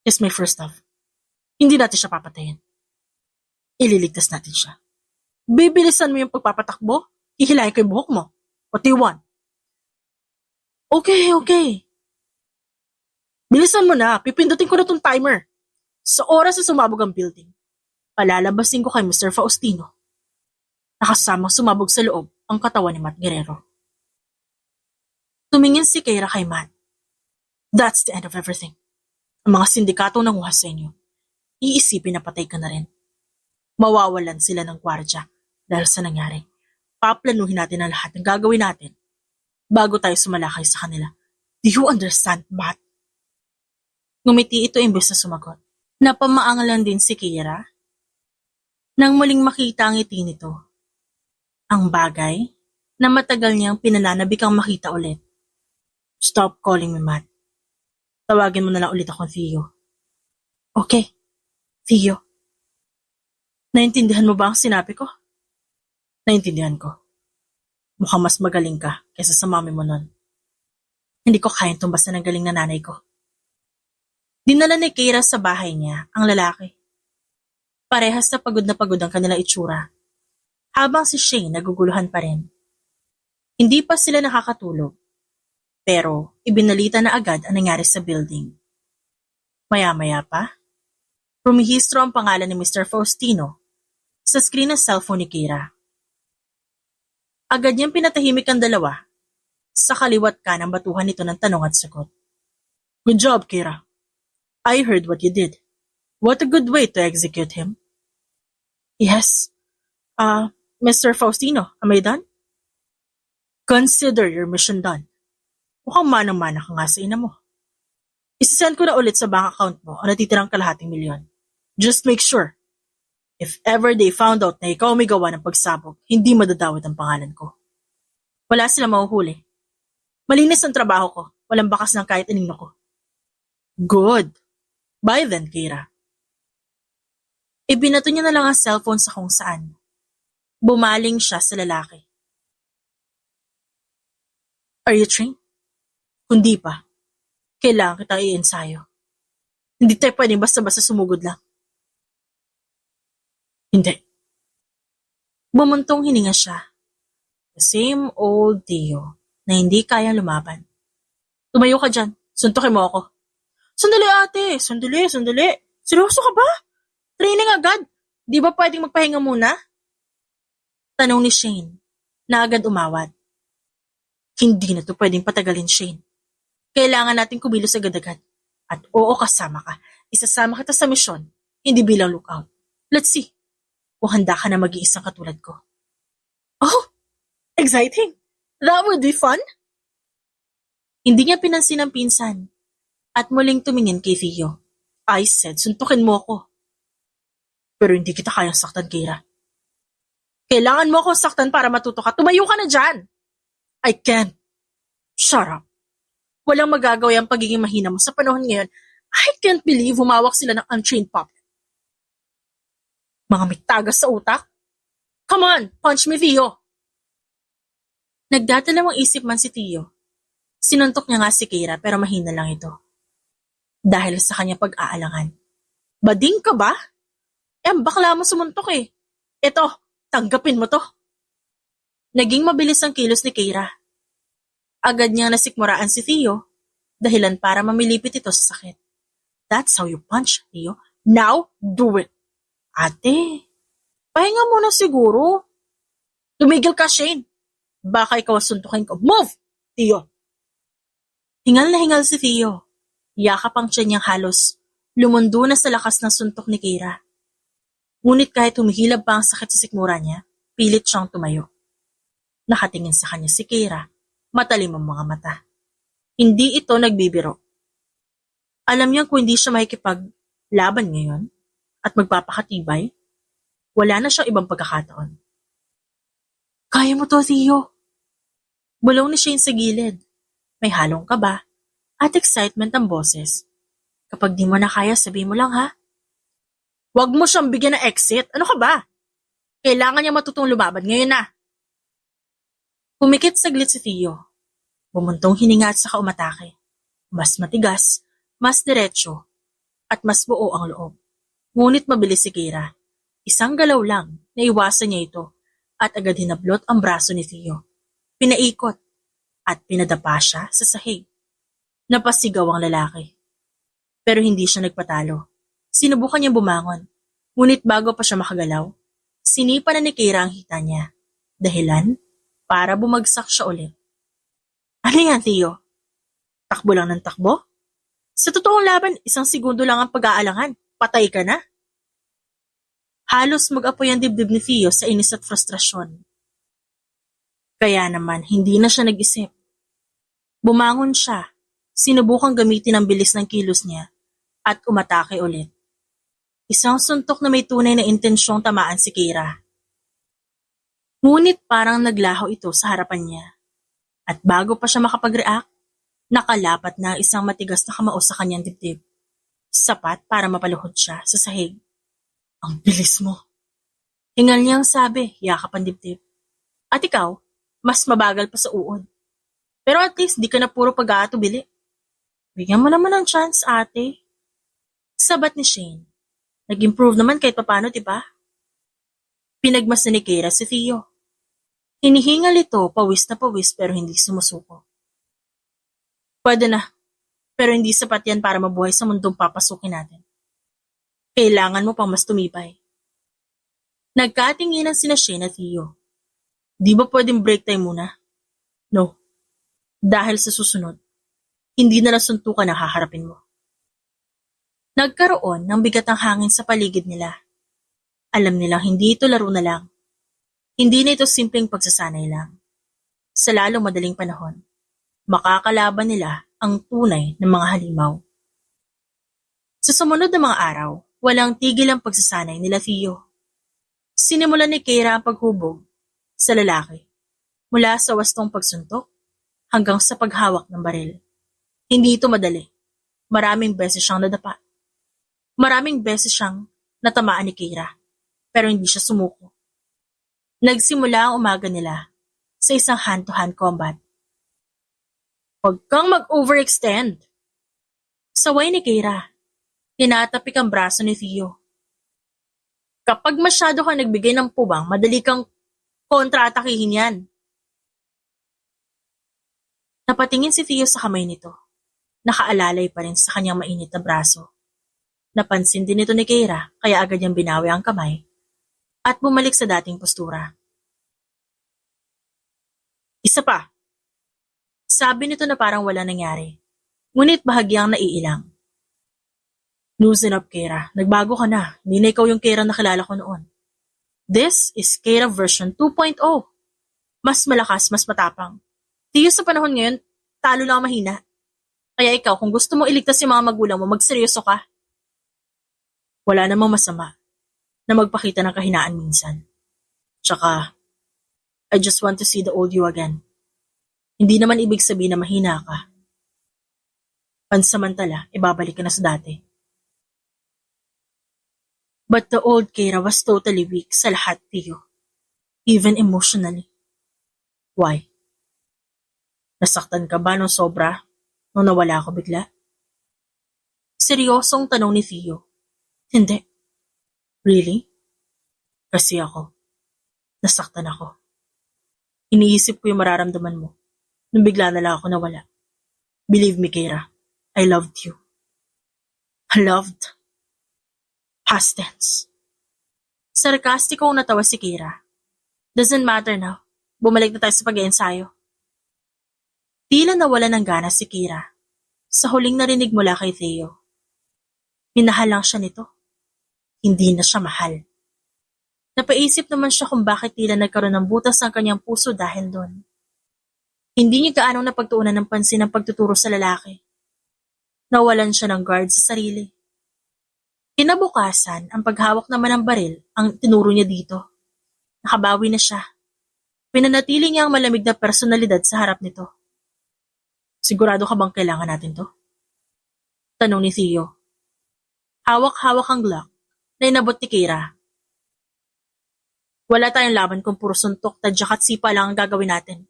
It's my first love. Hindi natin siya papatayin. Ililigtas natin siya. Bibilisan mo yung pagpapatakbo, hihilayin ko yung buhok mo. What do you want? Okay. Bilisan mo na, pipindutin ko na tong timer. Sa oras na sumabog ang building, palalabasin ko kay Mr. Faustino. Nakasamang sumabog sa loob ang katawan ni Matt Guerrero. Tumingin si Kira kay Matt. That's the end of everything. Ang mga sindikato nanguha sa inyo. Iisipin na patay ka na rin. Mawawalan sila ng gwardya dahil sa nangyari. Paplanuhin natin ang lahat ng gagawin natin bago tayo sumalakay sa kanila. Do you understand, Matt? Ngumiti ito imbes na sumagot. Napamaangalan din si Kira. Nang muling makita ang ngiti nito, ang bagay na matagal niyang pinananabikang makita ulit. Stop calling me Matt. Tawagin mo na lang ulit akong Theo. Okay, Theo. Naintindihan mo ba ang sinabi ko? Naintindihan ko. Mukhang mas magaling ka kaysa sa mami mo nun. Hindi ko kayang tumbasan ng galing na nanay ko. Dinala ni Kira sa bahay niya ang lalaki. Parehas na pagod ang kanilang itsura. Habang si Shane naguguluhan pa rin. Hindi pa sila nakakatulog. Pero ibinalita na agad ang nangyari sa building. Maya-maya pa, rumihistro ang pangalan ni Mr. Faustino sa screen ng cellphone ni Kira. Agad niyang pinatahimik ang dalawa. Sa kaliwat ka ng batuhan nito ng tanong at sagot. Good job, Kira. I heard what you did. What a good way to execute him. Yes. Mr. Faustino, am I done? Consider your mission done. Mukhang manang-mana ka nga sa ina mo. Isasend ko na ulit sa bank account mo ang natitirang kalahating milyon. Just make sure. If ever they found out na ikaw may gawa ng pagsabog, hindi madadawit ang pangalan ko. Wala silang mahuhuli. Malinis ang trabaho ko. Walang bakas ng kahit anino ko. Good. Bye then, Kira. Ibinato niya na lang ang cellphone sa kung saan. Bumaling siya sa lalaki. Are you trained? Kundi pa. Kailangan kita i-ensayo. Hindi tayo pwedeng basta-basta sumugod lang. Hindi. Bumuntong hininga siya. The same old Theo na hindi kayang lumaban. Tumayo ka dyan. Suntukin mo ako. Sandali ate. Sandali. Seryoso ka ba? Training agad. Di ba pwedeng magpahinga muna? Tanong ni Shane na agad umawat. Hindi na to pwedeng patagalin, Shane. Kailangan natin kumilos agad-agad. At oo, kasama ka. Isasama kita sa misyon, hindi bilang lookout. Let's see kung handa ka na mag-iisang katulad ko. Oh, exciting. That would be fun. Hindi niya pinansin ang pinsan at muling tumingin kay Theo. I said, suntukin mo ako. Pero hindi kita kayang saktan, Kira. Kailangan mo ako saktan para matuto ka. Tumayo ka na dyan. I can't. Shut up. Walang magagawa ang pagiging mahina mo sa panahon ngayon. I can't believe humawak sila ng untrained pup. Mga may tagas sa utak. Come on, punch me, Theo. Nagdadalawang isip man si Theo. Sinuntok niya nga si Kira pero mahina lang ito. Dahil sa kanya pag-aalangan. Bading ka ba? Ang bakla mo sumuntok eh. Eto, tanggapin mo to. Naging mabilis ang kilos ni Keira. Agad niyang nasikmuraan si Theo, dahilan para mamilipit ito sa sakit. That's how you punch, Theo. Now, do it. Ate, pahinga muna siguro. Tumigil ka, Shane. Baka ikaw suntukin ko. Move, Theo. Hingal na hingal si Theo. Yakap ang tiyan niyang halos. Lumundo na sa lakas ng suntok ni Keira. Ngunit kahit humihilab pa ang sakit sa sikmura niya, pilit siyang tumayo. Nakatingin sa kanya si Keira, matalim ang mga mata. Hindi ito nagbibiro. Alam niya kung hindi siya makikipaglaban ngayon at magpapakatibay, wala na siyang ibang pagkakataon. Kaya mo to, Theo. Bulong ni Shane sa gilid. May halong kaba at excitement ang boses. Kapag di mo na kaya, sabihin mo lang ha. Huwag mo siyang bigyan ng exit. Ano ka ba? Kailangan niya matutong lumaban ngayon na. Pumikit saglit si Theo. Bumuntong hininga at saka umatake. Mas matigas, mas diretso, at mas buo ang loob. Ngunit mabilis si Keira. Isang galaw lang, naiwasan niya ito, at agad hinablot ang braso ni Theo. Pinaikot, at pinadapa siya sa sahig. Napasigaw ang lalaki. Pero hindi siya nagpatalo. Sinubukan niyang bumangon, ngunit bago pa siya makagalaw, sinipa na ni Keira ang hita niya. Dahilan, para bumagsak siya ulit. Ano yan, Theo? Takbo lang ng takbo? Sa totoong laban, 1 segundo lang ang pag-aalangan. Patay ka na. Halos mag-apoy ang dibdib ni Theo sa inis at frustrasyon. Kaya naman, hindi na siya nag-isip. Bumangon siya, sinubukang gamitin ang bilis ng kilos niya, at umatake ulit. Isang suntok na may tunay na intensyong tamaan si Keira. Ngunit parang naglaho ito sa harapan niya. At bago pa siya makapag-react, nakalapat na isang matigas na kamao sa kanyang dibdib. Sapat para mapaluhod siya sa sahig. Ang bilis mo. Hingal niyang sabi, yakap ang dibdib. At ikaw, mas mabagal pa sa uod. Pero at least di ka na puro pag-aatubili. Bigyan mo naman ng chance, ate. Sabat ni Shane. Nag-improve naman kahit papano, diba? Pinagmas ni Keira si Theo. Hinihingal ito, pawis na pawis pero hindi sumusuko. Pwede na, pero hindi sapat yan para mabuhay sa mundong papasukin natin. Kailangan mo pang mas tumibay. Nagkatinginan sina Shane at Theo. Di ba pwedeng break time muna? No. Dahil sa susunod, hindi na lang suntukan ang haharapin mo. Nagkaroon ng bigat ang hangin sa paligid nila. Alam nilang hindi ito laro na lang. Hindi na ito simpleng pagsasanay lang. Sa lalong madaling panahon, makakalaban nila ang tunay ng mga halimaw. Sa sumunod na mga araw, walang tigil ang pagsasanay nila Theo. Sinimulan ni Keira ang paghubog sa lalaki, mula sa wastong pagsuntok hanggang sa paghawak ng baril. Hindi ito madali. Maraming beses siyang nadapa. Maraming beses siyang natamaan ni Keira, pero hindi siya sumuko. Nagsimula ang umaga nila sa isang hand-to-hand combat. Huwag kang mag-overextend. Saway ni Keira, tinatapik ang braso ni Theo. Kapag masyado ka nagbigay ng pubang, madali kang kontra-atakihin yan. Napatingin si Theo sa kamay nito. Nakaalalay pa rin sa kanyang mainit na braso. Napansin din ito ni Keira, kaya agad niyang binawi ang kamay at bumalik sa dating postura. Isa pa. Sabi nito na parang wala nangyari, ngunit bahagyang naiilang. Loosen up, Keira. Nagbago ka na. Hindi na ikaw yung Keira na kilala ko noon. This is Keira version 2.0. Mas malakas, mas matapang. Tiyo sa panahon ngayon, talo lang mahina. Kaya ikaw, kung gusto mo iligtas yung mga magulang mo, magseryoso ka. Wala namang masama na magpakita ng kahinaan minsan. Tsaka, I just want to see the old you again. Hindi naman ibig sabihin na mahina ka. Pansamantala, ibabalik ka na sa dati. But the old Keira was totally weak sa lahat, Theo. Even emotionally. Why? Nasaktan ka ba nung sobra nung nawala ako bigla? Seryosong tanong ni Theo. Hindi. Really? Kasi ako, nasaktan ako. Iniisip ko yung mararamdaman mo nung bigla na lang ako nawala. Believe me, Kira, I loved you. Loved? Past tense. Sarkastikong natawa si Kira. Doesn't matter now. Bumalik na tayo sa pag-iensayo. Tila nawala ng gana si Kira sa huling narinig mula kay Theo. Minahal lang siya nito. Hindi na siya mahal. Napaisip naman siya kung bakit tila nagkaroon ng butas ang kanyang puso dahil doon. Hindi niya gaanong napagtuunan ng pansin ang pagtuturo sa lalaki. Nawalan siya ng guard sa sarili. Kinabukasan, ang paghawak naman ng baril ang tinuro niya dito. Nakabawi na siya. Pinanatili niya ang malamig na personalidad sa harap nito. Sigurado ka bang kailangan natin to? Tanong ni Theo. Hawak-hawak ang Glock na inabot ni Kira. Wala tayong laban kung puro suntok, tadyak at sipa lang ang gagawin natin.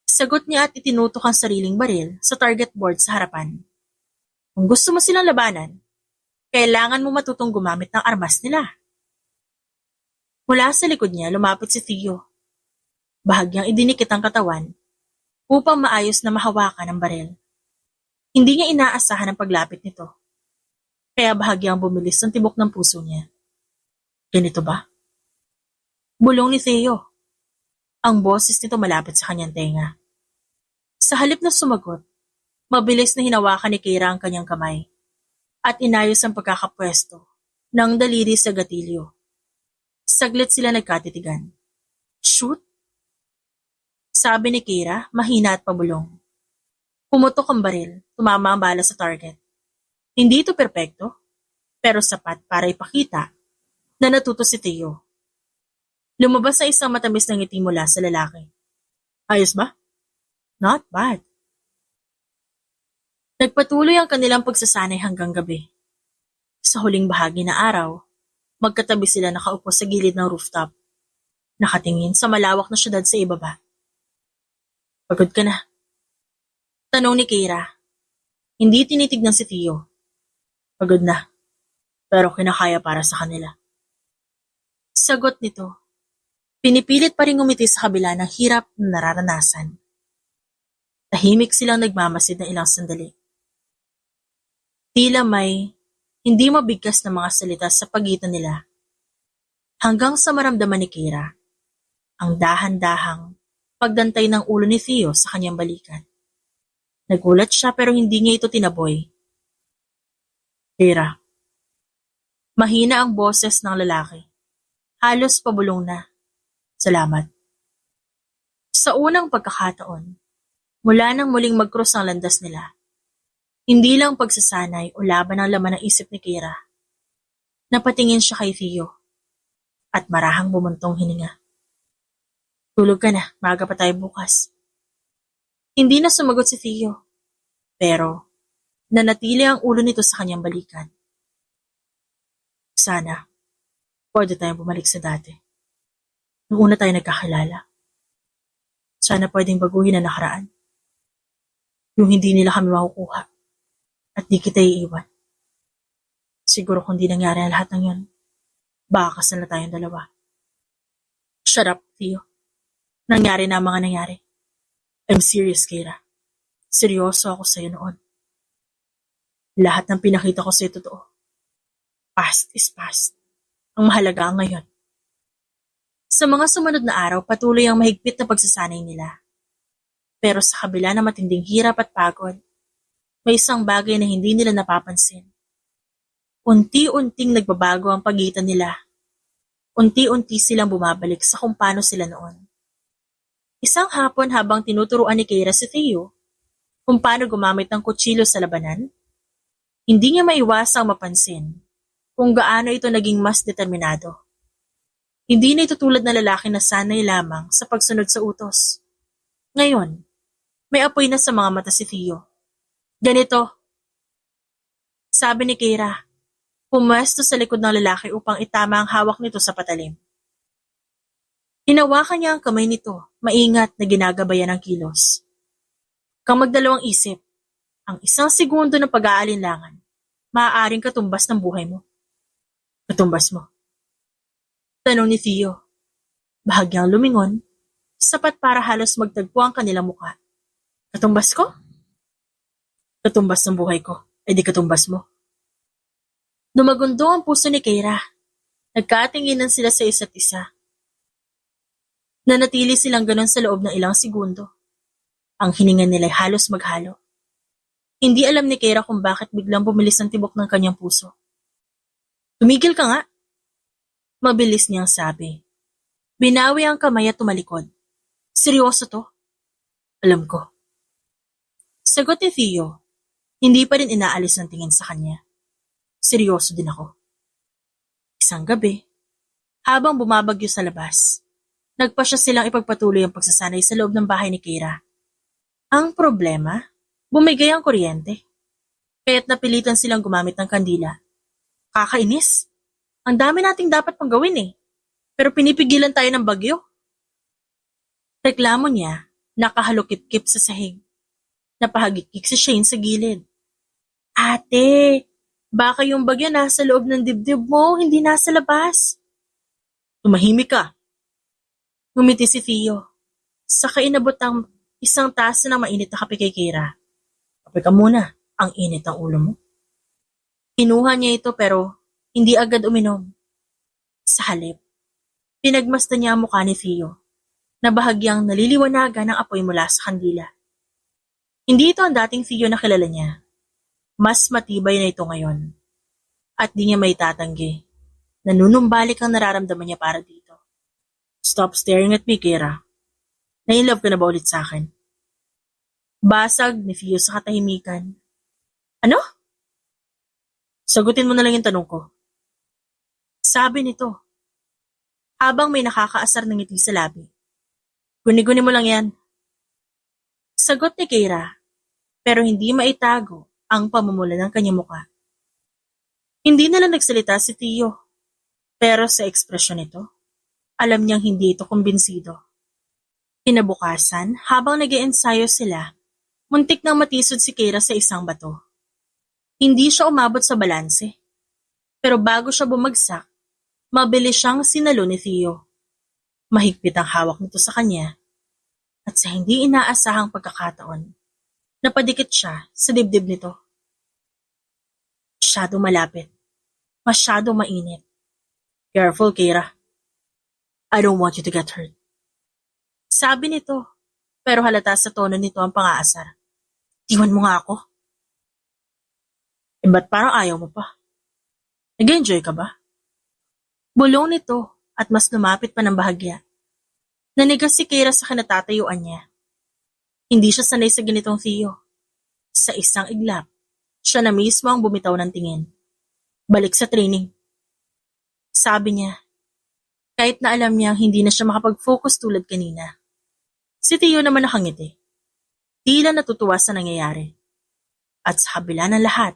Sagot niya at itinutok ang sariling baril sa target board sa harapan. Kung gusto mo silang labanan, kailangan mo matutong gumamit ng armas nila. Mula sa likod niya, lumapit si Theo. Bahagyang idinikit ang katawan upang maayos na mahawakan ang baril. Hindi niya inaasahan ang paglapit nito. Kaya bahagyang bumilis ang tibok ng puso niya. Ganito ba? Bulong ni Theo. Ang boses nito malapit sa kanyang tenga. Sa halip na sumagot, mabilis na hinawakan ni Kira ang kanyang kamay at inayos ang pagkakapwesto ng daliri sa gatilyo. Saglit sila nagkatitigan. Shoot? Sabi ni Kira, mahina at pabulong. Pumutok ang baril, tumama ang bala sa target. Hindi ito perpekto, pero sapat para ipakita na natuto si Theo. Lumabas na isang matamis na ngiti mula sa lalaki. Ayos ba? Not bad. Nagpatuloy ang kanilang pagsasanay hanggang gabi. Sa huling bahagi na araw, magkatabi sila nakaupo sa gilid ng rooftop, nakatingin sa malawak na syudad sa ibaba. Pagod ka na? Tanong ni Kira. Hindi tinitignan si Theo. Pagod na, pero kinakaya para sa kanila. Sagot nito. Pinipilit pa rin ngumiti sa kabila ng hirap na nararanasan. Tahimik silang nagmamasid ng ilang sandali. Tila may hindi mabigkas na mga salita sa pagitan nila. Hanggang sa maramdaman ni Kira, ang dahan-dahang pagdantay ng ulo ni Theo sa kanyang balikan. Nagulat siya pero hindi niya ito tinaboy. Kira. Mahina ang boses ng lalaki. Halos pabulong na. Salamat. Sa unang pagkakataon, mula nang muling mag-cross ang landas nila, hindi lang pagsasanay o laban ang laman ng isip ni Kira. Napatingin siya kay Theo at marahang bumuntong hininga. Tulog ka na, maaga pa tayo bukas. Hindi na sumagot si Theo, pero nanatili ang ulo nito sa kanyang balikan. Sana, pwede tayong bumalik sa dati. Nung una tayo nagkakilala. Sana pwedeng baguhin ang nakaraan. Yung hindi nila kami makukuha. At di kita iiwan. Siguro kung di nangyari ang lahat ng yun, baka kasal na tayong dalawa. Shut up, Theo. Nangyari na ang mga nangyari. I'm serious, Kira. Seryoso ako sa'yo noon. Lahat ng pinakita ko sa'yo totoo. Past is past. Ang mahalaga ang ngayon. Sa mga sumunod na araw, patuloy ang mahigpit na pagsasanay nila. Pero sa kabila ng matinding hirap at pagod, may isang bagay na hindi nila napapansin. Unti-unting nagbabago ang pagitan nila. Unti-unti silang bumabalik sa kung paano sila noon. Isang hapon habang tinuturuan ni Kira si Theo kung paano gumamit ng kutsilyo sa labanan, hindi niya maiwasang mapansin kung gaano ito naging mas determinado. Hindi na ito tulad na lalaki na sanay lamang sa pagsunod sa utos. Ngayon, may apoy na sa mga mata si Theo. Ganito, sabi ni Kira, pumwesto sa likod ng lalaki upang itama ang hawak nito sa patalim. Hinawakan niya ang kamay nito, maingat na ginagabayan ng kilos. Kang magdalawang isip, ang isang segundo ng pag-aalinlangan, maaaring katumbas ng buhay mo. Katumbas mo. Tanong ni Theo. Bahagyang lumingon, sapat para halos magtagpo ang kanilang mukha. Katumbas ko? Katumbas ng buhay ko, ay di katumbas mo. Dumagundo ang puso ni Keira. Nagkatinginan sila sa isa't isa. Nanatili silang ganon sa loob ng ilang segundo. Ang hininga nila ay halos maghalo. Hindi alam ni Keira kung bakit biglang bumilis ang tibok ng kanyang puso. Tumigil ka nga. Mabilis niyang sabi. Binawi ang kamay at tumalikod. Seryoso to? Alam ko. Sagot ni Theo. Hindi pa rin inaalis ng tingin sa kanya. Seryoso din ako. Isang gabi, habang bumabagyo sa labas, nagpasya silang ipagpatuloy ang pagsasanay sa loob ng bahay ni Keira. Ang problema, bumigay ang kuryente. Kaya't napilitan silang gumamit ng kandila. Kakainis. Ang dami nating dapat pang gawin eh. Pero pinipigilan tayo ng bagyo. Reklamo niya, nakahalukip-kip sa sahig. Napahagikik si Shane sa gilid. Ate, baka yung bagyo nasa loob ng dibdib mo, hindi nasa labas. Tumahimik ka. Ngumiti si Theo. Saka inabot ang isang tasa ng mainit na kape kay Keira. Kape ka muna, ang init ang ulo mo. Kinuha niya ito pero hindi agad uminom. Sa halip, pinagmasdan niya ang mukha ni Theo na bahagyang naliliwanagan ng apoy mula sa kandila. Hindi ito ang dating Theo na kilala niya. Mas matibay na ito ngayon. At di niya may tatanggi. Nanunumbalik ang nararamdaman niya para dito. Stop staring at me, Keira. Na-inlove ka na ba ulit sa akin? Basag ni Theo sa katahimikan. Ano? Sagutin mo na lang yung tanong ko. Sabi nito, habang may nakakaasar ng ngiti sa labi. Guni-guni mo lang yan. Sagot ni Keira, pero hindi maitago ang pamumula ng kanyang mukha. Hindi na lang nagsalita si Theo, pero sa ekspresyon nito, alam niyang hindi ito kumbinsido. Kinabukasan, habang nag-iensayo sila, muntik nang matisod si Keira sa isang bato. Hindi siya umabot sa balanse, pero bago siya bumagsak, mabilis siyang sinalo ni Theo. Mahigpit ang hawak nito sa kanya, at sa hindi inaasahang pagkakataon, napadikit siya sa dibdib nito. Masyado malapit. Masyado mainit. Careful, Keira. I don't want you to get hurt. Sabi nito, pero halata sa tono nito ang pang-aasar. Iwan mo nga ako. Ba't parang ayaw mo pa? Nag-enjoy ka ba? Bulong nito at mas lumapit pa ng bahagya. Nanigas si Keira sa kinatatayuan niya. Hindi siya sanay sa ganitong Theo. Sa isang iglap, siya na mismo ang bumitaw ng tingin. Balik sa training. Sabi niya, kahit na alam niyang hindi na siya makapag-focus tulad kanina. Si Theo naman nakangiti. Tila natutuwa sa nangyayari. At sa kabila ng lahat,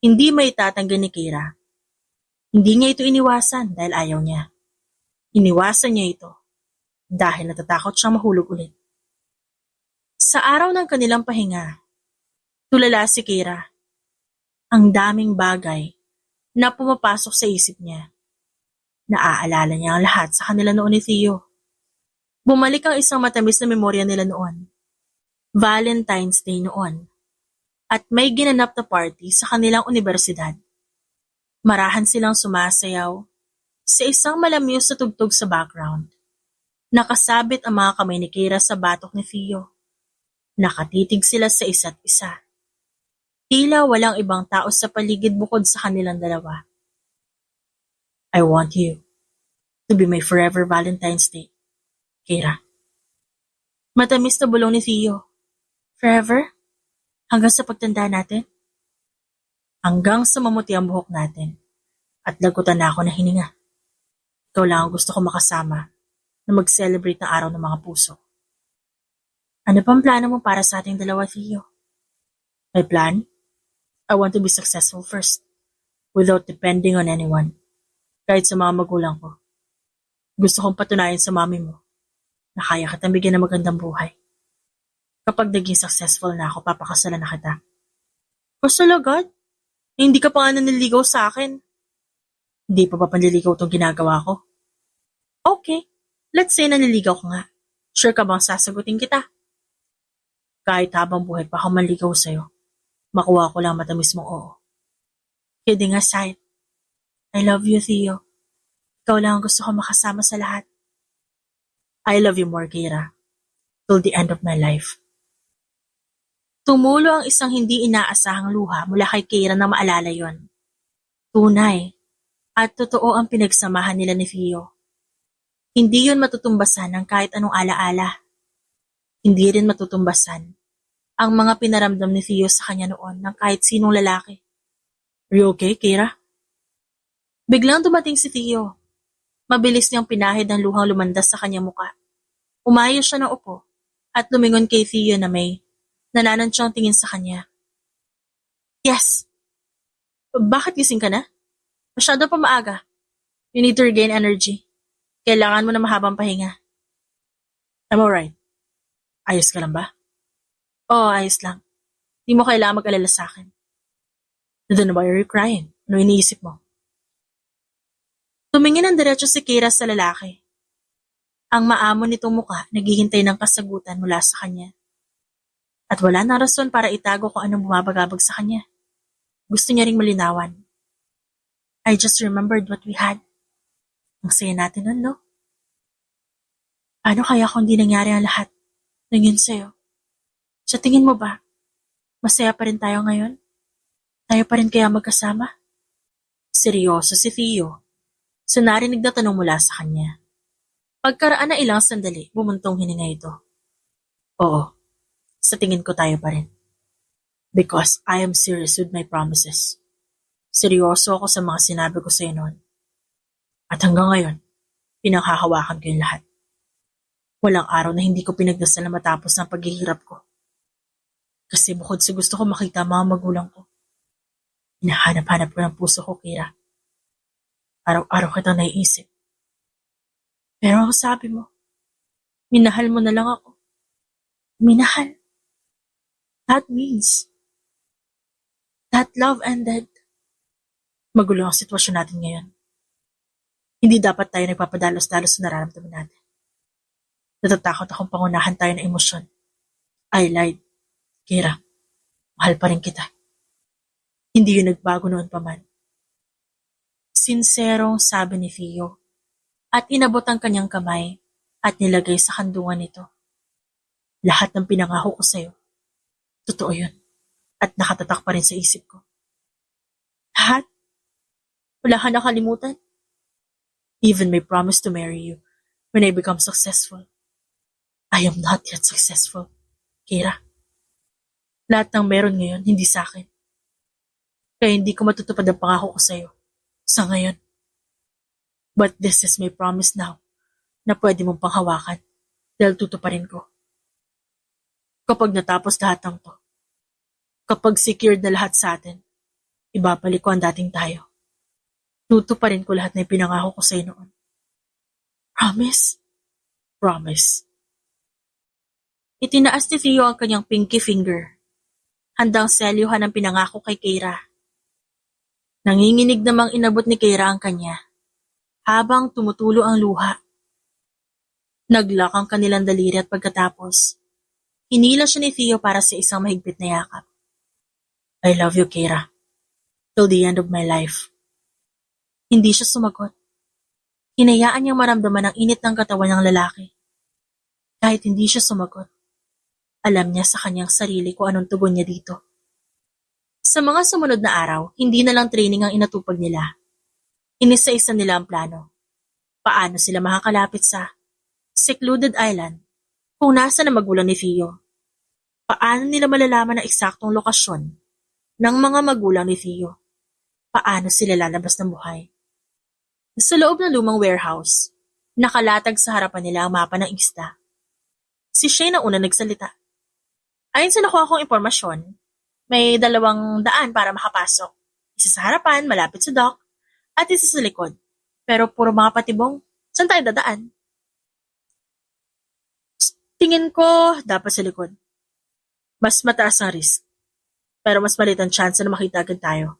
hindi may tatanggan ni Keira. Hindi niya ito iniwasan dahil ayaw niya. Iniwasan niya ito dahil natatakot siyang mahulog ulit. Sa araw ng kanilang pahinga, tulala si Keira. Ang daming bagay na pumapasok sa isip niya. Naaalala niya ang lahat sa kanila noon ni Theo. Bumalik ang isang matamis na memorya nila noon. Valentine's Day noon. At may ginanap na party sa kanilang universidad. Marahan silang sumasayaw sa isang malamyos na tugtog sa background. Nakasabit ang mga kamay ni Keira sa batok ni Theo. Nakatitig sila sa isa't isa. Tila walang ibang tao sa paligid bukod sa kanilang dalawa. I want you to be my forever Valentine's Day, Keira. Matamis na bulong ni Theo. Forever? Hanggang sa pagtanda natin? Hanggang sa mamuti ang buhok natin at lagutan na ako na hininga. Ikaw lang ang gusto ko makasama na mag-celebrate ng araw ng mga puso. Ano pang plano mo para sa ating dalawa, Theo? My plan? I want to be successful first, without depending on anyone, kahit sa mga magulang ko. Gusto kong patunayan sa mami mo na kaya kitang bigyan ng magandang buhay. Kapag naging successful na ako, papakasalan na kita. Kasal agad? Hindi ka pa nga naniligaw sa akin. Hindi pa ba panliligaw tong ginagawa ko? Okay, let's say nanliligaw ka nga. Sure ka bang sasagutin kita? Kahit habang buhay pa ako manligaw sa'yo, makuha ko lang matamis mong oo. Kidding aside, I love you, Theo. Ikaw lang ang gusto ko makasama sa lahat. I love you more, Kira. Till the end of my life. Tumulo ang isang hindi inaasahang luha mula kay Kira na maalala yon. Tunay at totoo ang pinagsamahan nila ni Theo. Hindi yon matutumbasan ng kahit anong alaala. Hindi rin matutumbasan ang mga pinaramdam ni Theo sa kanya noon ng kahit sinong lalaki. Are you okay, Kira? Biglang dumating si Theo. Mabilis niyang pinahid ang luhang lumandas sa kanyang muka. Umayos siya ng upo at lumingon kay Theo na may nananansyang tingin sa kanya. Yes. Bakit gising ka na? Masyado pa maaga. You need to regain energy. Kailangan mo na mahabang pahinga. I'm alright. Ayos ka lang ba? Oo, ayos lang. Di mo kailangan mag-alala sa akin. Then why are you crying? Ano iniisip mo? Tumingin ng diretso si Kira sa lalaki. Ang maamon nitong muka naghihintay ng kasagutan mula sa kanya. At wala na rason para itago kung anong bumabagabag sa kanya. Gusto niya ring malinawan. I just remembered what we had. Ang saya natin nun, no? Ano kaya kung di nangyari ang lahat ng yun sa'yo? Sa tingin mo ba, masaya pa rin tayo ngayon? Tayo pa rin kaya magkasama? Seryoso si Theo. So narinig na tanong mula sa kanya. Pagkaraan na ilang sandali, bumuntong hininga ito. Oo, sa tingin ko tayo pa rin. Because I am serious with my promises. Seryoso ako sa mga sinabi ko sa'yo noon. At hanggang ngayon, pinanghahawakan ko yung lahat. Walang araw na hindi ko pinagdasal na matapos ng paghihirap ko. Kasi bukod sa gusto ko makita ang mga magulang ko, hinahanap-hanap ko ng puso ko, Kira. Araw-araw kitang naiisip. Pero ang sabi mo, minahal mo na lang ako. Minahal. That means that love ended. Magulo ang sitwasyon natin ngayon. Hindi dapat tayo nagpapadalos-dalos sa nararamdaman natin. Natatakot akong pangunahan tayo ng emosyon. I lied. Kira, mahal pa rin kita. Hindi yun nagbago noon pa man. Sinserong sabi ni Theo at inabot ang kanyang kamay at nilagay sa kandungan nito. Lahat ng pinangako ko sa'yo, totoo yun at nakatatak pa rin sa isip ko. Lahat? Wala ka nakalimutan? Even my promise to marry you when I become successful. I am not yet successful, Kira. Lahat ng meron ngayon, hindi sa akin. Kaya hindi ko matutupad ang pangako ko sa'yo. Sa ngayon. But this is my promise now na pwede mong panghawakan dahil tutuparin ko. Kapag natapos lahat ng to, kapag secured na lahat sa atin, ibabalik ko ang dating tayo. Tutuparin ko lahat na ipinangako ko sa'yo noon. Promise? Promise. Itinaas ni Theo ang kanyang pinky finger. Handang selyuhan ang pinangako kay Kira. Nanginginig namang inabot ni Kira ang kanya, habang tumutulo ang luha. Naglak ang kanilang daliri at pagkatapos, hinila siya ni Theo para sa isang mahigpit na yakap. I love you, Kira. Till the end of my life. Hindi siya sumagot. Hinayaan niyang maramdaman ang init ng katawan ng lalaki. Kahit hindi siya sumagot, alam niya sa kanyang sarili kung anong tugon niya dito. Sa mga sumunod na araw, hindi na lang training ang inatupag nila. Inisa-isa nila ang plano. Paano sila makakalapit sa secluded island kung nasa na magulang ni Theo? Paano nila malalaman ang eksaktong lokasyon ng mga magulang ni Theo? Paano sila lalabas ng buhay? Sa loob ng lumang warehouse, nakalatag sa harapan nila ang mapa ng isla. Si Shane ang una nagsalita. Ayon sa nakuha kong impormasyon, may 2 daan para makapasok. Isa sa harapan, malapit sa dock, at isa sa likod. Pero puro mga patibong, saan tayo dadaan? Tingin ko, dapat sa likod. Mas mataas ang risk. Pero mas maliit ang chance na makita agad tayo.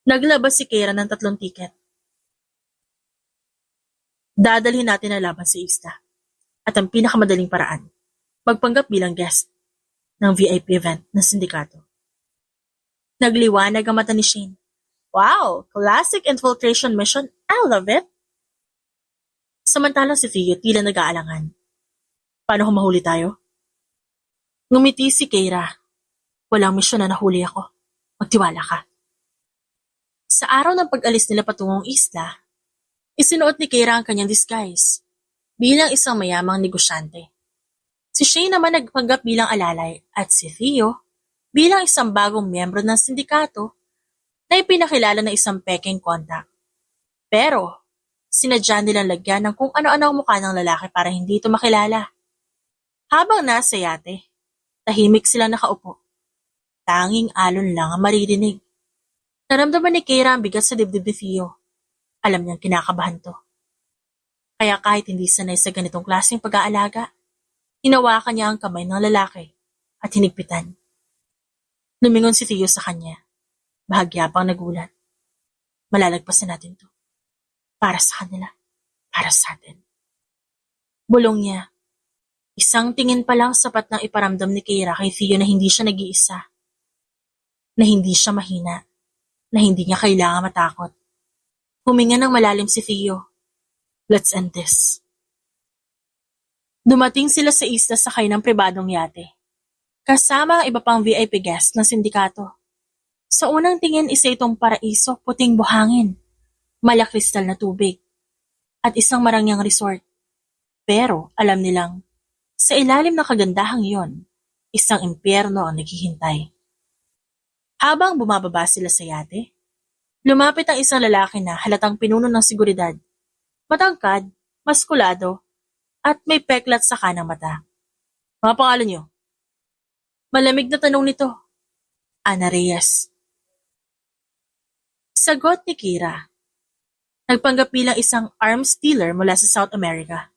Naglabas si Kira ng 3 tiket. Dadalhin natin ang laban sa isla. At ang pinakamadaling paraan, magpanggap bilang guest ng VIP event ng sindikato. Nagliwanag ang mata ni Shane. Wow! Classic infiltration mission. I love it! Samantalang si Theo tila nag-aalangan. Paano kung mahuli tayo? Ngumiti si Keira. Walang misyon na nahuli ako. Magtiwala ka. Sa araw ng pag-alis nila patungong isla, isinuot ni Keira ang kanyang disguise bilang isang mayamang negosyante. Si Shane naman nagpanggap bilang alalay at si Theo bilang isang bagong miyembro ng sindikato na ipinakilala ng isang peking contact. Pero, sinadya nilang lagyan ng kung ano-ano ang mukha ng lalaki para hindi ito makilala. Habang nasa yate, tahimik silang nakaupo. Tanging alon lang ang maririnig. Naramdaman ni Keira ang bigat sa dibdib ni Theo. Alam niyang kinakabahan to. Kaya kahit hindi sanay sa ganitong klaseng pag-aalaga, hinawakan niya ang kamay ng lalaki at hinigpitan. Lumingon si Theo sa kanya. Bahagya pang nagulat. Malalagpasan natin to. Para sa kanila. Para sa atin. Bulong niya. Isang tingin pa lang sapat nang iparamdam ni Keira kay Theo na hindi siya nag-iisa. Na hindi siya mahina. Na hindi niya kailangan matakot. Huminga ng malalim si Theo. Let's end this. Dumating sila sa isla sakay ng pribadong yate. Kasama ang iba pang VIP guest ng sindikato. Sa unang tingin isa itong paraiso, puting buhangin, malakristal na tubig, at isang marangyang resort. Pero alam nilang, sa ilalim ng kagandahang iyon, isang impyerno ang naghihintay. Habang bumababa sila sa yate, lumapit ang isang lalaki na halatang pinuno ng seguridad. Matangkad, maskulado, at may peklat sa kanang mata. Mga pangalan niyo? Malamig na tanong nito. Ana Reyes. Sagot ni Keira. Nagpanggap bilang isang arms dealer mula sa South America.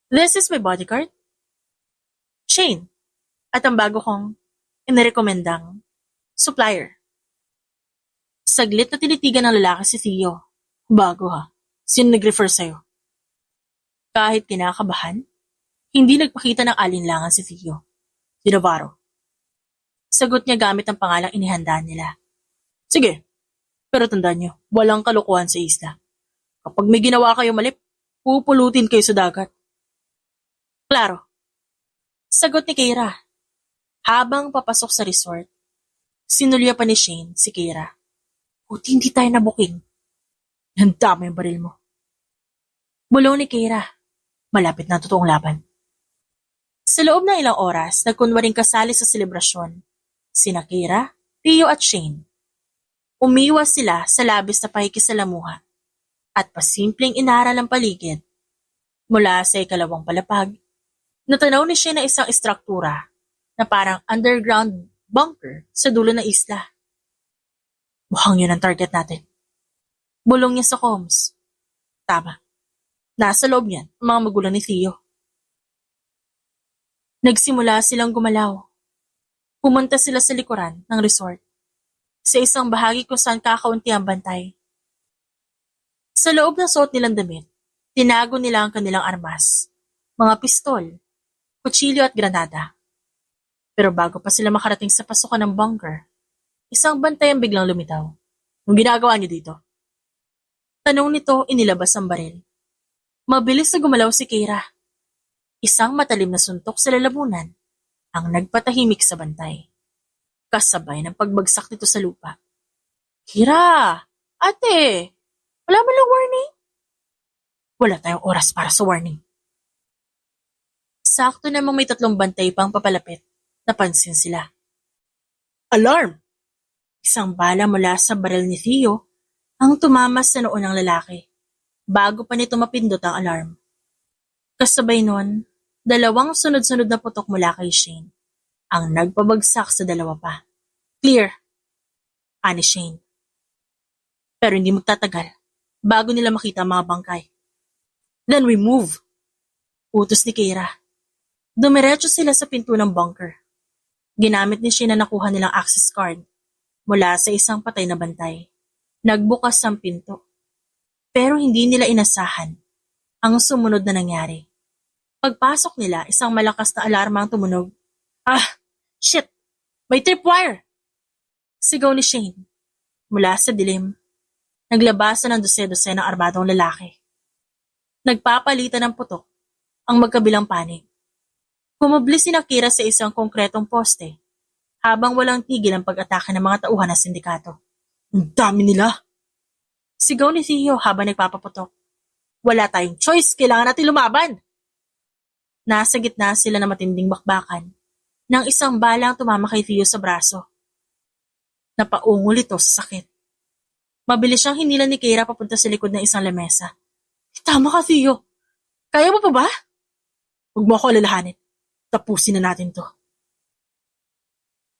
This is my bodyguard, Shane, at ang bago kong inirekomendang supplier. Saglit na tinitigan ng lalaki si Theo. Bago ha. Sino nag-refer sa'yo? Kahit kinakabahan, hindi nagpakita ng alinlangan si Theo. Si Navarro. Sagot niya gamit ang pangalang inihandaan nila. Sige, pero tandaan niyo, walang kalokohan sa isla. Kapag may ginawa kayo mali, pupulutin kayo sa dagat. Klaro. Sagot ni Keira. Habang papasok sa resort, sinulya pa ni Shane si Keira. Buti hindi tayo nabuking. Handa mo yung baril mo. Bulong ni Keira. Malapit na totoong laban. Sa loob ng ilang oras, nagkunwaring kasali sa selebrasyon. Sina Keira, Theo at Shane. Umiwas sila sa labis na pakikisalamuha at pasimpleng inaral ang paligid. Mula sa ikalawang palapag, natanaw ni Shane na isang istruktura na parang underground bunker sa dulo ng isla. Mukhang yun ang target natin. Bulong niya sa comms. Tama. Nasa loob niyan ang mga magulang ni Theo. Nagsimula silang gumalaw. Pumunta sila sa likuran ng resort. Sa isang bahagi kung saan kakaunti ang bantay. Sa loob ng suot nilang damit, tinago nila ang kanilang armas. Mga pistol, kutsilyo at granada. Pero bago pa sila makarating sa pasukan ng bunker, isang bantay ang biglang lumitaw. Anong ginagawa niyo dito? Tanong nito, inilabas ang baril. Mabilis na gumalaw si Keira. Isang matalim na suntok sa lalamunan ang nagpatahimik sa bantay. Kasabay ng pagbagsak nito sa lupa. Keira! Ate! Wala man lang warning? Wala tayong oras para sa warning. Sakto namang may 3 bantay pang papalapit. Napansin sila. Alarm! Isang bala mula sa baril ni Theo ang tumamas sa noo ng lalaki bago pa nito mapindot ang alarm. Kasabay nun, 2 sunod-sunod na putok mula kay Shane ang nagpabagsak sa 2 pa. Clear! Ani Shane. Pero hindi magtatagal bago nila makita ang mga bangkay. Then we move! Utos ni Keira. Dumiretso sila sa pinto ng bunker. Ginamit ni Shane na nakuha nilang access card. mula sa isang patay na bantay. Nagbukas ang pinto. Pero hindi nila inasahan ang sumunod na nangyari. Pagpasok nila, isang malakas na alarma ang tumunog. Ah! Shit! May tripwire! Sigaw ni Shane. Mula sa dilim, naglabasan ng dose-dose ng armadong lalaki. Nagpapalitan ng putok ang magkabilang panig. Humubli si Akira sa isang konkretong poste habang walang tigil ang pag-atake ng mga tauhan ng sindikato. Ang dami nila! Sigaw ni Theo habang nagpapaputok. Wala tayong choice, kailangan natin lumaban! Nasa gitna sila ng matinding bakbakan nang isang bala ang tumama kay Theo sa braso. Napaungol ito sa sakit. Mabilis siyang hinilan ni Keira papunta sa likod ng isang lamesa. Tama ka, Theo. Kaya mo pa ba? Huwag mo ako alalahanin. Tapusin na natin to.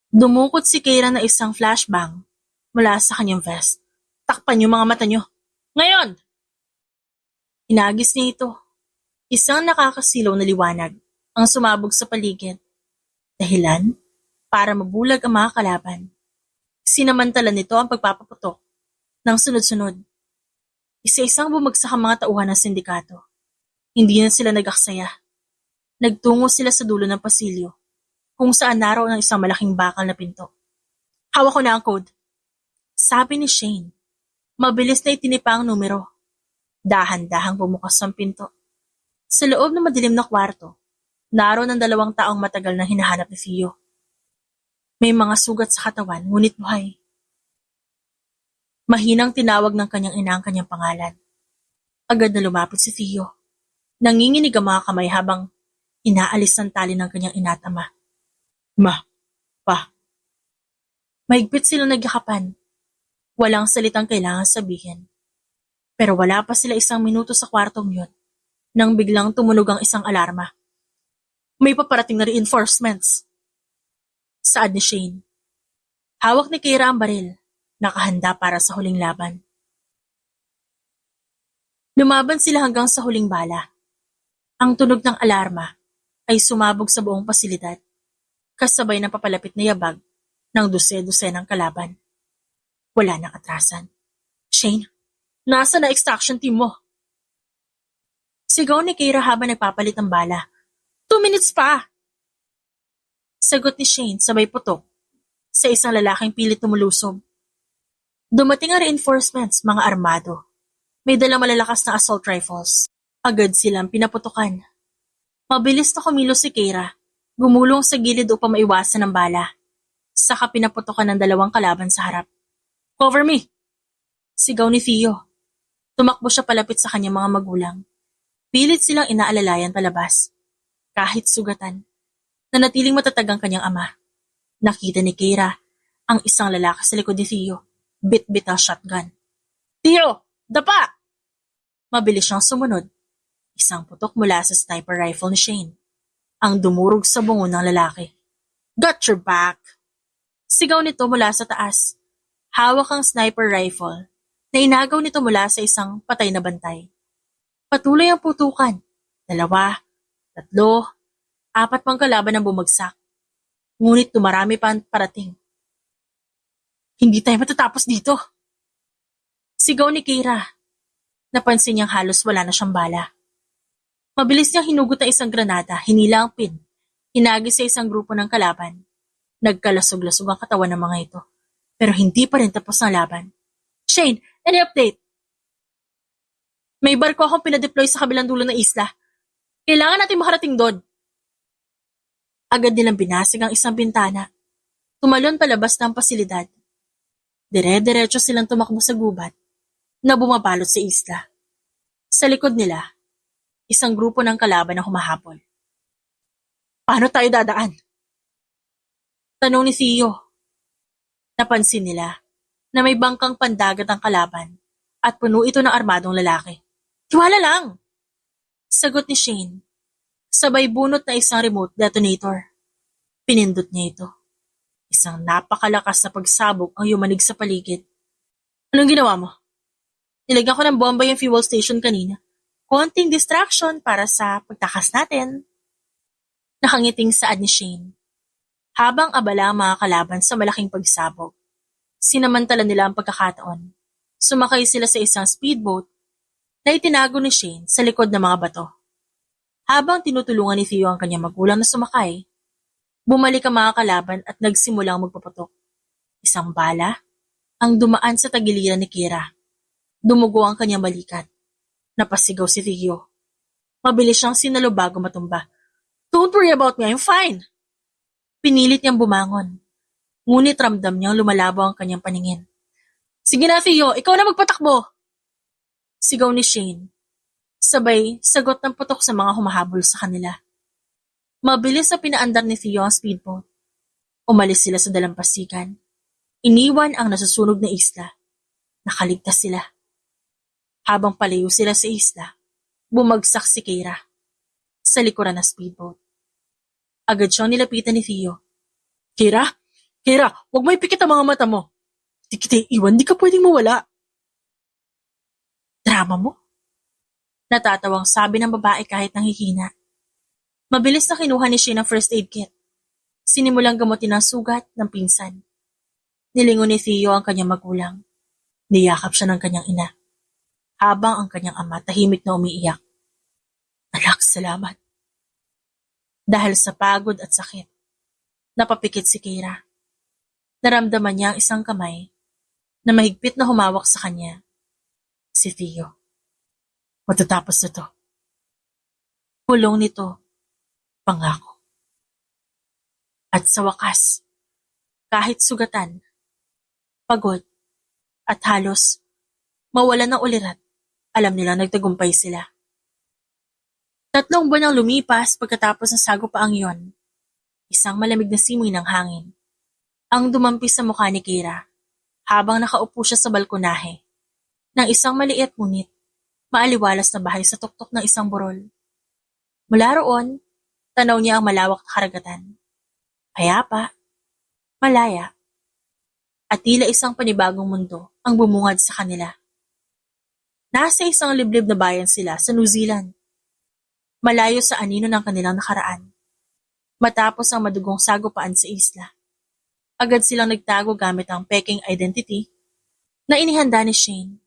Dumukot si Keira na isang flashbang mula sa kanyang vest. Takpan yung mga mata nyo. Ngayon! Inagis niya ito. Isang nakakasilaw na liwanag ang sumabog sa paligid. Dahilan para mabulag ang mga kalaban. Sinamantala nito ang pagpapaputok ng sunod-sunod. Isa-isang bumagsak ang mga tauhan ng sindikato. Hindi na sila nag-aksaya. Nagtungo sila sa dulo ng pasilyo, kung saan naroon ang isang malaking bakal na pinto. Hawak ko na ang code. Sabi ni Shane. Mabilis na itinipa ang numero. Dahan-dahang bumukas ang pinto. Sa loob ng madilim na kwarto, naroon ang 2 taong matagal na hinahanap ni Theo. May mga sugat sa katawan, ngunit buhay. Mahinang tinawag ng kanyang ina ang kanyang pangalan. Agad na lumapit si Theo. Nanginginig ang mga kamay habang inaalis ang tali ng kanyang ina at ama. Ma, pa. Mahigpit silang nagyakapan. Walang salitang kailangan sabihin. Pero wala pa sila 1 minuto sa kwartong yun nang biglang tumunog ang isang alarma. May paparating na reinforcements. Saad ni Shane. Hawak ni Keira ang baril. Nakahanda para sa huling laban. Lumaban sila hanggang sa huling bala. Ang tunog ng alarma ay sumabog sa buong pasilidad, kasabay ng papalapit na yabag ng dose-dose ng kalaban. Wala nang atrasan. Shane, nasa na extraction team mo? Sigaw ni Keira habang nagpapalit ng bala. 2 minutes pa! Sagot ni Shane sabay putok sa isang lalaking pilit tumulusob. Dumating ang reinforcements, mga armado. May dalang malalakas na assault rifles. Agad silang pinaputukan. Mabilis na kumilos si Keira. Gumulong sa gilid upang maiwasan ang bala. Saka pinaputukan ng 2 kalaban sa harap. Cover me! Sigaw ni Theo. Tumakbo siya palapit sa kanyang mga magulang. Pilit silang inaalalayan palabas. Kahit sugatan. Nanatiling matatag ang kanyang ama. Nakita ni Keira ang isang lalaki sa likod ni Theo. Bit-bit ang shotgun. Theo! Dapa! Mabilis siyang sumunod. Isang putok mula sa sniper rifle ni Shane. Ang dumurog sa bungo ng lalaki. Got your back! Sigaw nito mula sa taas. Hawak ang sniper rifle na inagaw nito mula sa isang patay na bantay. Patuloy ang putukan. 2, 3, 4 pang kalaban ang bumagsak. Ngunit dumarami pa ang parating. Hindi tayo matatapos dito. Sigaw ni Keira. Napansin niyang halos wala na siyang bala. Mabilis niyang hinugot ang isang granada, hinila ang pin. Hinagis sa isang grupo ng kalaban. Nagkalasog-lasog ang katawan ng mga ito. Pero hindi pa rin tapos ang laban. Shane, any update? May barko akong pinadeploy sa kabilang dulo ng isla. Kailangan natin makarating doon. Agad nilang binasag ang isang bintana. Tumalon palabas ng pasilidad. Dire-diretso silang tumakbo sa gubat na bumabalot sa isla. Sa likod nila, isang grupo ng kalaban na humahabol. Paano tayo dadaan? Tanong ni Theo. Napansin nila na may bangkang pandagat ang kalaban at puno ito ng armadong lalaki. Tiwala lang! Sagot ni Shane. Sabay bunot na isang remote detonator. Pinindot niya ito. Isang napakalakas na pagsabog ang yumanig sa paligid. Anong ginawa mo? Nilagyan ko ng bomba yung fuel station kanina. Konting distraction para sa pagtakas natin. Nakangiting saad ni Shane. Habang abala ang mga kalaban sa malaking pagsabog. Sinamantala nila ang pagkakataon. Sumakay sila sa isang speedboat na itinago ni Shane sa likod ng mga bato. Habang tinutulungan ni Theo ang kanyang magulang na sumakay, bumalik ang mga kalaban at nagsimulang magpaputok. Isang bala ang dumaan sa tagiliran ni Kira. Dumugo ang kanyang balikat. Napasigaw si Theo. Mabilis siyang sinalo bago matumba. "Don't worry about me, I'm fine." Pinilit niyang bumangon. Ngunit ramdam niyang lumalabaw ang kanyang paningin. "Sige na Theo, ikaw na magpatakbo!" Sigaw ni Shane. Sabay, sagot ng putok sa mga humahabol sa kanila. Mabilis na pinaandar ni Theo ang speedboat. Umalis sila sa dalampasigan. Iniwan ang nasusunog na isla. Nakaligtas sila. Habang palayo sila sa isla, bumagsak si Kira sa likuran ng speedboat. Agad siyang nilapitan ni Theo. "Kira? Kira, huwag mo ipikit ang mga mata mo. Di kita iwan, di ka pwedeng mawala." "Drama mo?" Natatawang sabi ng babae kahit nanghihina. Mabilis na kinuha ni Shane ang first aid kit. Sinimulang gamutin ang sugat ng pinsan. Nilingon ni Theo ang kanyang magulang. Niyakap siya ng kanyang ina. Habang ang kanyang ama tahimik na umiiyak. "Anak, salamat." Dahil sa pagod at sakit, napapikit si Kira. Naramdaman niya ang isang kamay na mahigpit na humawak sa kanya. Si Theo. Matatapos na to. Pulong nito, pangako. At sa wakas, kahit sugatan, pagod, at halos mawalan ng ulirat, alam nilang nagtagumpay sila. 3 buwan ang lumipas pagkatapos ng sagupaang iyon. Isang malamig na simoy ng hangin ang dumampi sa mukha ni Kira habang nakaupo siya sa balkonahe ng isang maliit ngunit maaliwalas na bahay sa tuktok ng isang burol. Mula roon, tanaw niya ang malawak na karagatan. Payapa, malaya, at tila isang panibagong mundo ang bumungad sa kanila. Nasa isang liblib na bayan sila sa New Zealand. Malayo sa anino ng kanilang nakaraan. Matapos ang madugong sagupaan sa isla, agad silang nagtago gamit ang peking identity na inihanda ni Shane.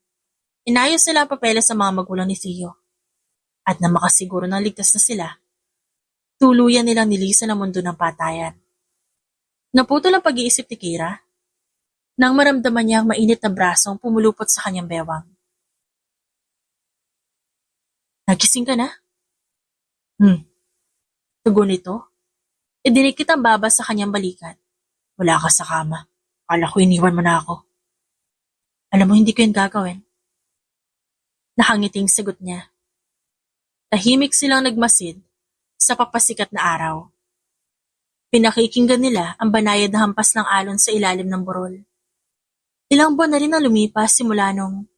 Inayos nila ang papeles sa mga magulang ni Theo. At na makasiguro ng ligtas na sila, tuluyan nilang nilisan ang mundo ng patayan. Naputol ang pag-iisip ni Kira nang maramdaman niya ang mainit na brasong pumulupot sa kanyang bewang. "Nagising ka na?" Tugon nito. Idinikit ang baba sa kanyang balikat. "Wala ka sa kama. Akala ko iniwan mo na ako." "Alam mo, hindi ko yun gagawin." Nakangiting sagot niya. Tahimik silang nagmasid sa papasikat na araw. Pinakikinggan nila ang banayad na hampas ng alon sa ilalim ng burol. Ilang buwan na rin ang lumipas simula nung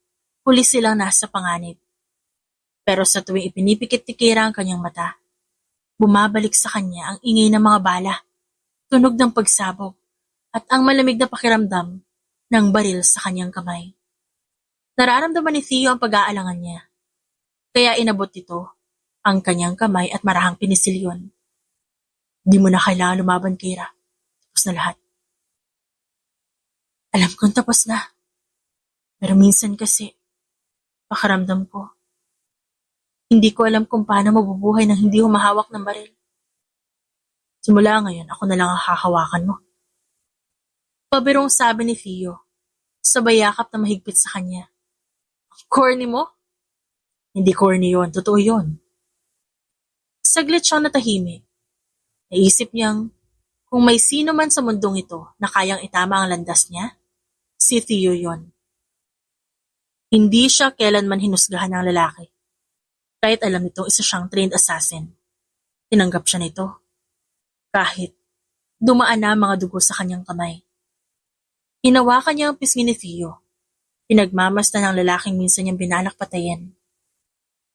huli silang nasa panganib. Pero sa tuwing ipinipikit ni Kira ang kanyang mata, bumabalik sa kanya ang ingay ng mga bala, tunog ng pagsabog, at ang malamig na pakiramdam ng baril sa kanyang kamay. Nararamdaman ni Theo ang pag-aalangan niya, kaya inabot ito ang kanyang kamay at marahang pinisil yun. "Di mo na kailangan lumaban, Kira. Tapos na lahat." "Alam kong tapos na. Pero minsan kasi, pakiramdam ko, hindi ko alam kung paano mabubuhay nang hindi humahawak ng baril. Simula ngayon, ako na lang ang hahawakan mo." Pabirong sabi ni Theo, sabay yakap na mahigpit sa kanya. "Corny mo?" "Hindi corny yon, totoo yon." Saglit siyang natahimik. Naisip niyang kung may sino man sa mundong ito na kayang itama ang landas niya, si Theo yon. Hindi siya kailanman hinusgahan ng lalaki. Kahit alam nitong isa siyang trained assassin. Tinanggap siya nito. Kahit dumaan na ang mga dugo sa kanyang kamay. Hinawakan niya ang pisngi ni Theo. Pinagmamasdan ng lalaking minsan niyang binalak patayin.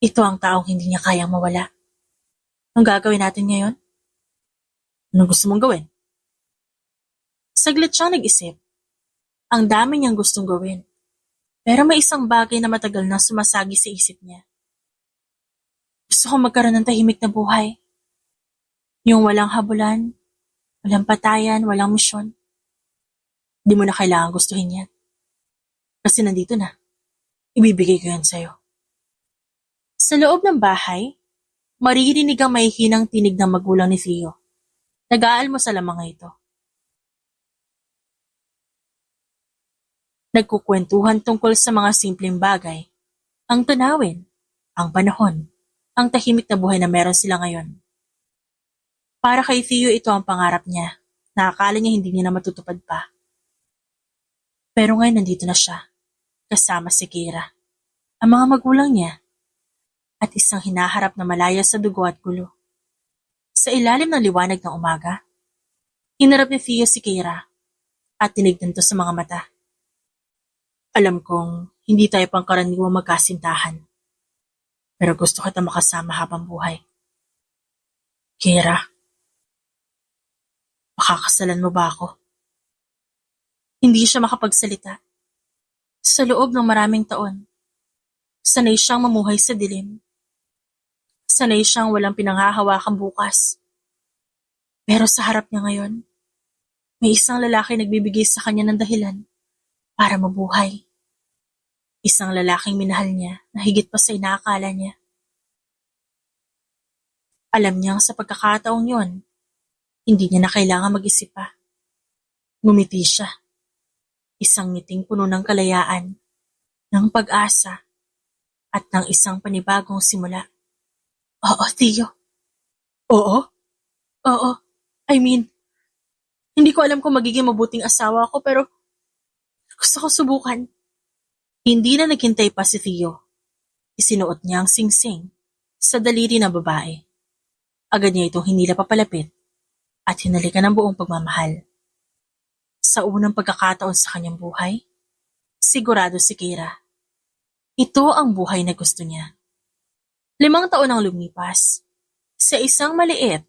Ito ang taong hindi niya kayang mawala. Anong gagawin natin ngayon? Anong gusto mong gawin? Saglit siyang nag-isip. Ang dami niyang gustong gawin. Pero may isang bagay na matagal na sumasagi sa isip niya. Gusto kong magkaroon ng tahimik na buhay. Yung walang habulan, walang patayan, walang misyon. Di mo na kailangan gustuhin yan. Kasi nandito na. Ibibigay ko yan sa'yo. Sa loob ng bahay, maririnig ang mahihinang tinig ng magulang ni Theo. Nag-aalmusal ang mga ito. Nagkukwentuhan tungkol sa mga simpleng bagay, ang tanawin, ang panahon, ang tahimik na buhay na meron sila ngayon. Para kay Theo ito ang pangarap niya, na akala niya hindi niya na matutupad pa. Pero ngayon nandito na siya, kasama si Kira, ang mga magulang niya, at isang hinaharap na malaya sa dugo at gulo. Sa ilalim ng liwanag ng umaga, hinarap ni Theo si Kira at tinignan to sa mga mata. Alam kong hindi tayo pangkaraniwang magkasintahan, pero gusto kita makasama habang buhay. Kira, makakasalan mo ba ako? Hindi siya makapagsalita. Sa loob ng maraming taon, sanay siyang mamuhay sa dilim. Sanay siyang walang pinanghahawakang bukas. Pero sa harap niya ngayon, may isang lalaki nagbibigay sa kanya ng dahilan para mabuhay. Isang lalaking minahal niya na higit pa sa inaakala niya. Alam niyang sa pagkakataong yon, hindi niya na kailangan mag-isip pa. Ngumiti siya. Isang ngiting puno ng kalayaan, ng pag-asa, at ng isang panibagong simula. Oo, Theo. Oo? Oo. I mean, hindi ko alam kung magiging mabuting asawa ako pero gusto ko subukan. Hindi na naghintay pa si Theo. Isinuot niya ang singsing sa daliri ng babae. Agad niya itong hinila papalapit at hinalikan ng buong pagmamahal. Sa unang pagkakataon sa kanyang buhay, sigurado si Kira. Ito ang buhay na gusto niya. 5 taon ang lumipas. Sa isang maliit,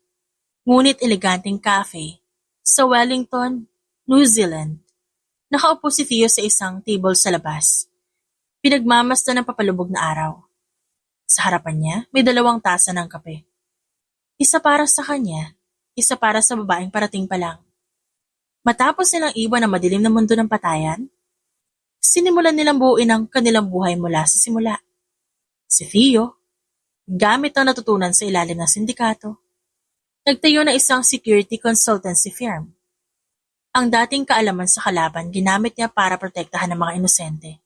ngunit eleganteng cafe sa Wellington, New Zealand, nakaupo si Theo sa isang table sa labas. Pinagmamasdan ng papalubog na araw. Sa harapan niya, may 2 tasa ng kape. Isa para sa kanya, isa para sa babaeng parating pa lang. Matapos nilang iwan ang madilim na mundo ng patayan, sinimulan nilang buuin ang kanilang buhay mula sa simula. Si Theo, gamit ang natutunan sa ilalim ng sindikato, nagtayo na isang security consultancy firm. Ang dating kaalaman sa kalaban ginamit niya para protektahan ang mga inosente.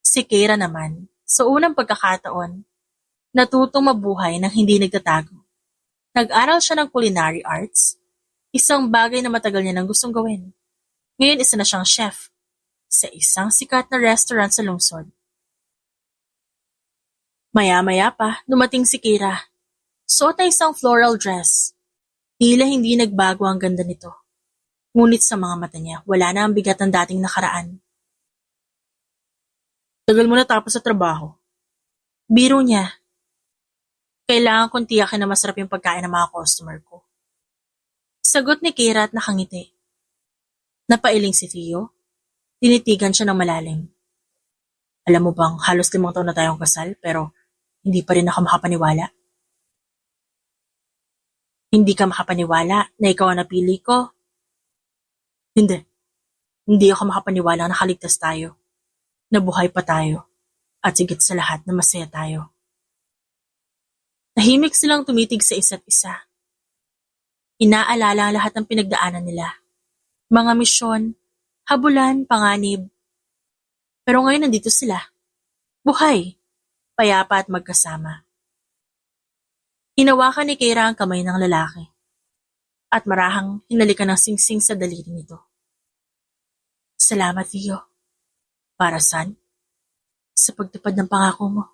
Si Kira naman, sa unang pagkakataon, natutong mabuhay nang hindi nagtatago. Nag-aral siya ng culinary arts, isang bagay na matagal niya nang gustong gawin. Ngayon isa na siyang chef sa isang sikat na restaurant sa lungsod. Maya-maya pa, dumating si Kira. Suot na isang floral dress. Tila hindi nagbago ang ganda nito. Ngunit sa mga mata niya, wala na ang bigat ng dating nakaraan. Tagal mo na tapos sa trabaho. Biro niya. Kailangan kong tiyakin na masarap yung pagkain ng mga customer ko. Sagot ni Kira at nakangiti. Napailing si Theo. Tinitigan siya ng malalim. Alam mo bang halos 5 taon na tayong kasal pero hindi pa rin ako makapaniwala. Hindi ka makapaniwala na ikaw ang napili ko? Hindi. Hindi ako makapaniwala na nakaligtas tayo. Nabuhay pa tayo. At higit sa lahat na masaya tayo. Tahimik silang tumitig sa isa't isa. Inaalala ang lahat ng pinagdaanan nila. Mga misyon, habulan, panganib. Pero ngayon nandito sila. Buhay, payapa at magkasama. Hinawakan ni Kira ang kamay ng lalaki. At marahang hinalikan ng singsing sa daliri nito. Salamat, Theo. Para saan? Sa pagtupad ng pangako mo.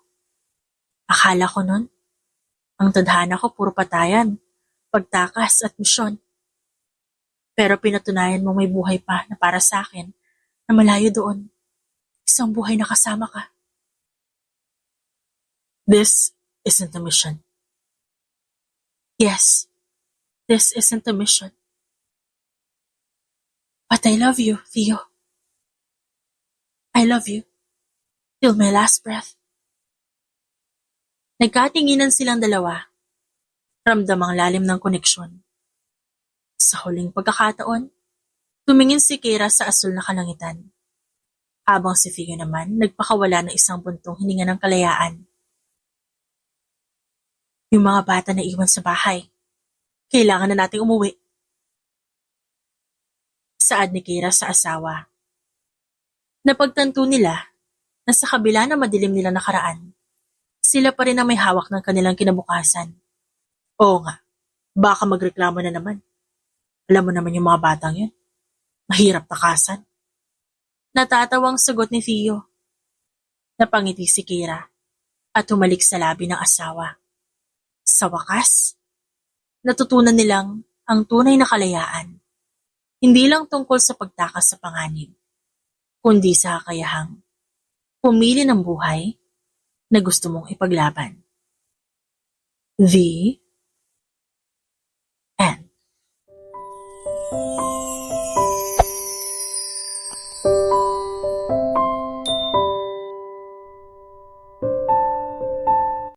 Akala ko nun, ang tadhana ko puro patayan, pagtakas at misyon. Pero pinatunayan mo may buhay pa na para sa akin na malayo doon. Isang buhay na kasama ka. This isn't a mission. Yes, this isn't a mission. But I love you, Theo. I love you. Till my last breath. Nagkatinginan silang dalawa. Ramdam ang lalim ng koneksyon. Sa huling pagkakataon, Tumingin si Kira sa asul na kalangitan, habang si Theo naman nagpakawala ng isang buntong hininga ng kalayaan. Yung mga bata na iwan sa bahay. Kailangan na nating umuwi. Saad ni Kira sa asawa. Napagtanto nila na sa kabila na madilim nila nakaraan, sila pa rin ang may hawak ng kanilang kinabukasan. Oo nga, baka magreklamo na naman. Alam mo naman yung mga batang yun. Mahirap takasan. Natatawang sagot ni Theo. Napangiti si Kira at humalik sa labi ng asawa. Sa wakas, natutunan nilang ang tunay na kalayaan. Hindi lang tungkol sa pagtakas sa panganib, kundi sa kakayahang pumili ng buhay na gusto mong ipaglaban. The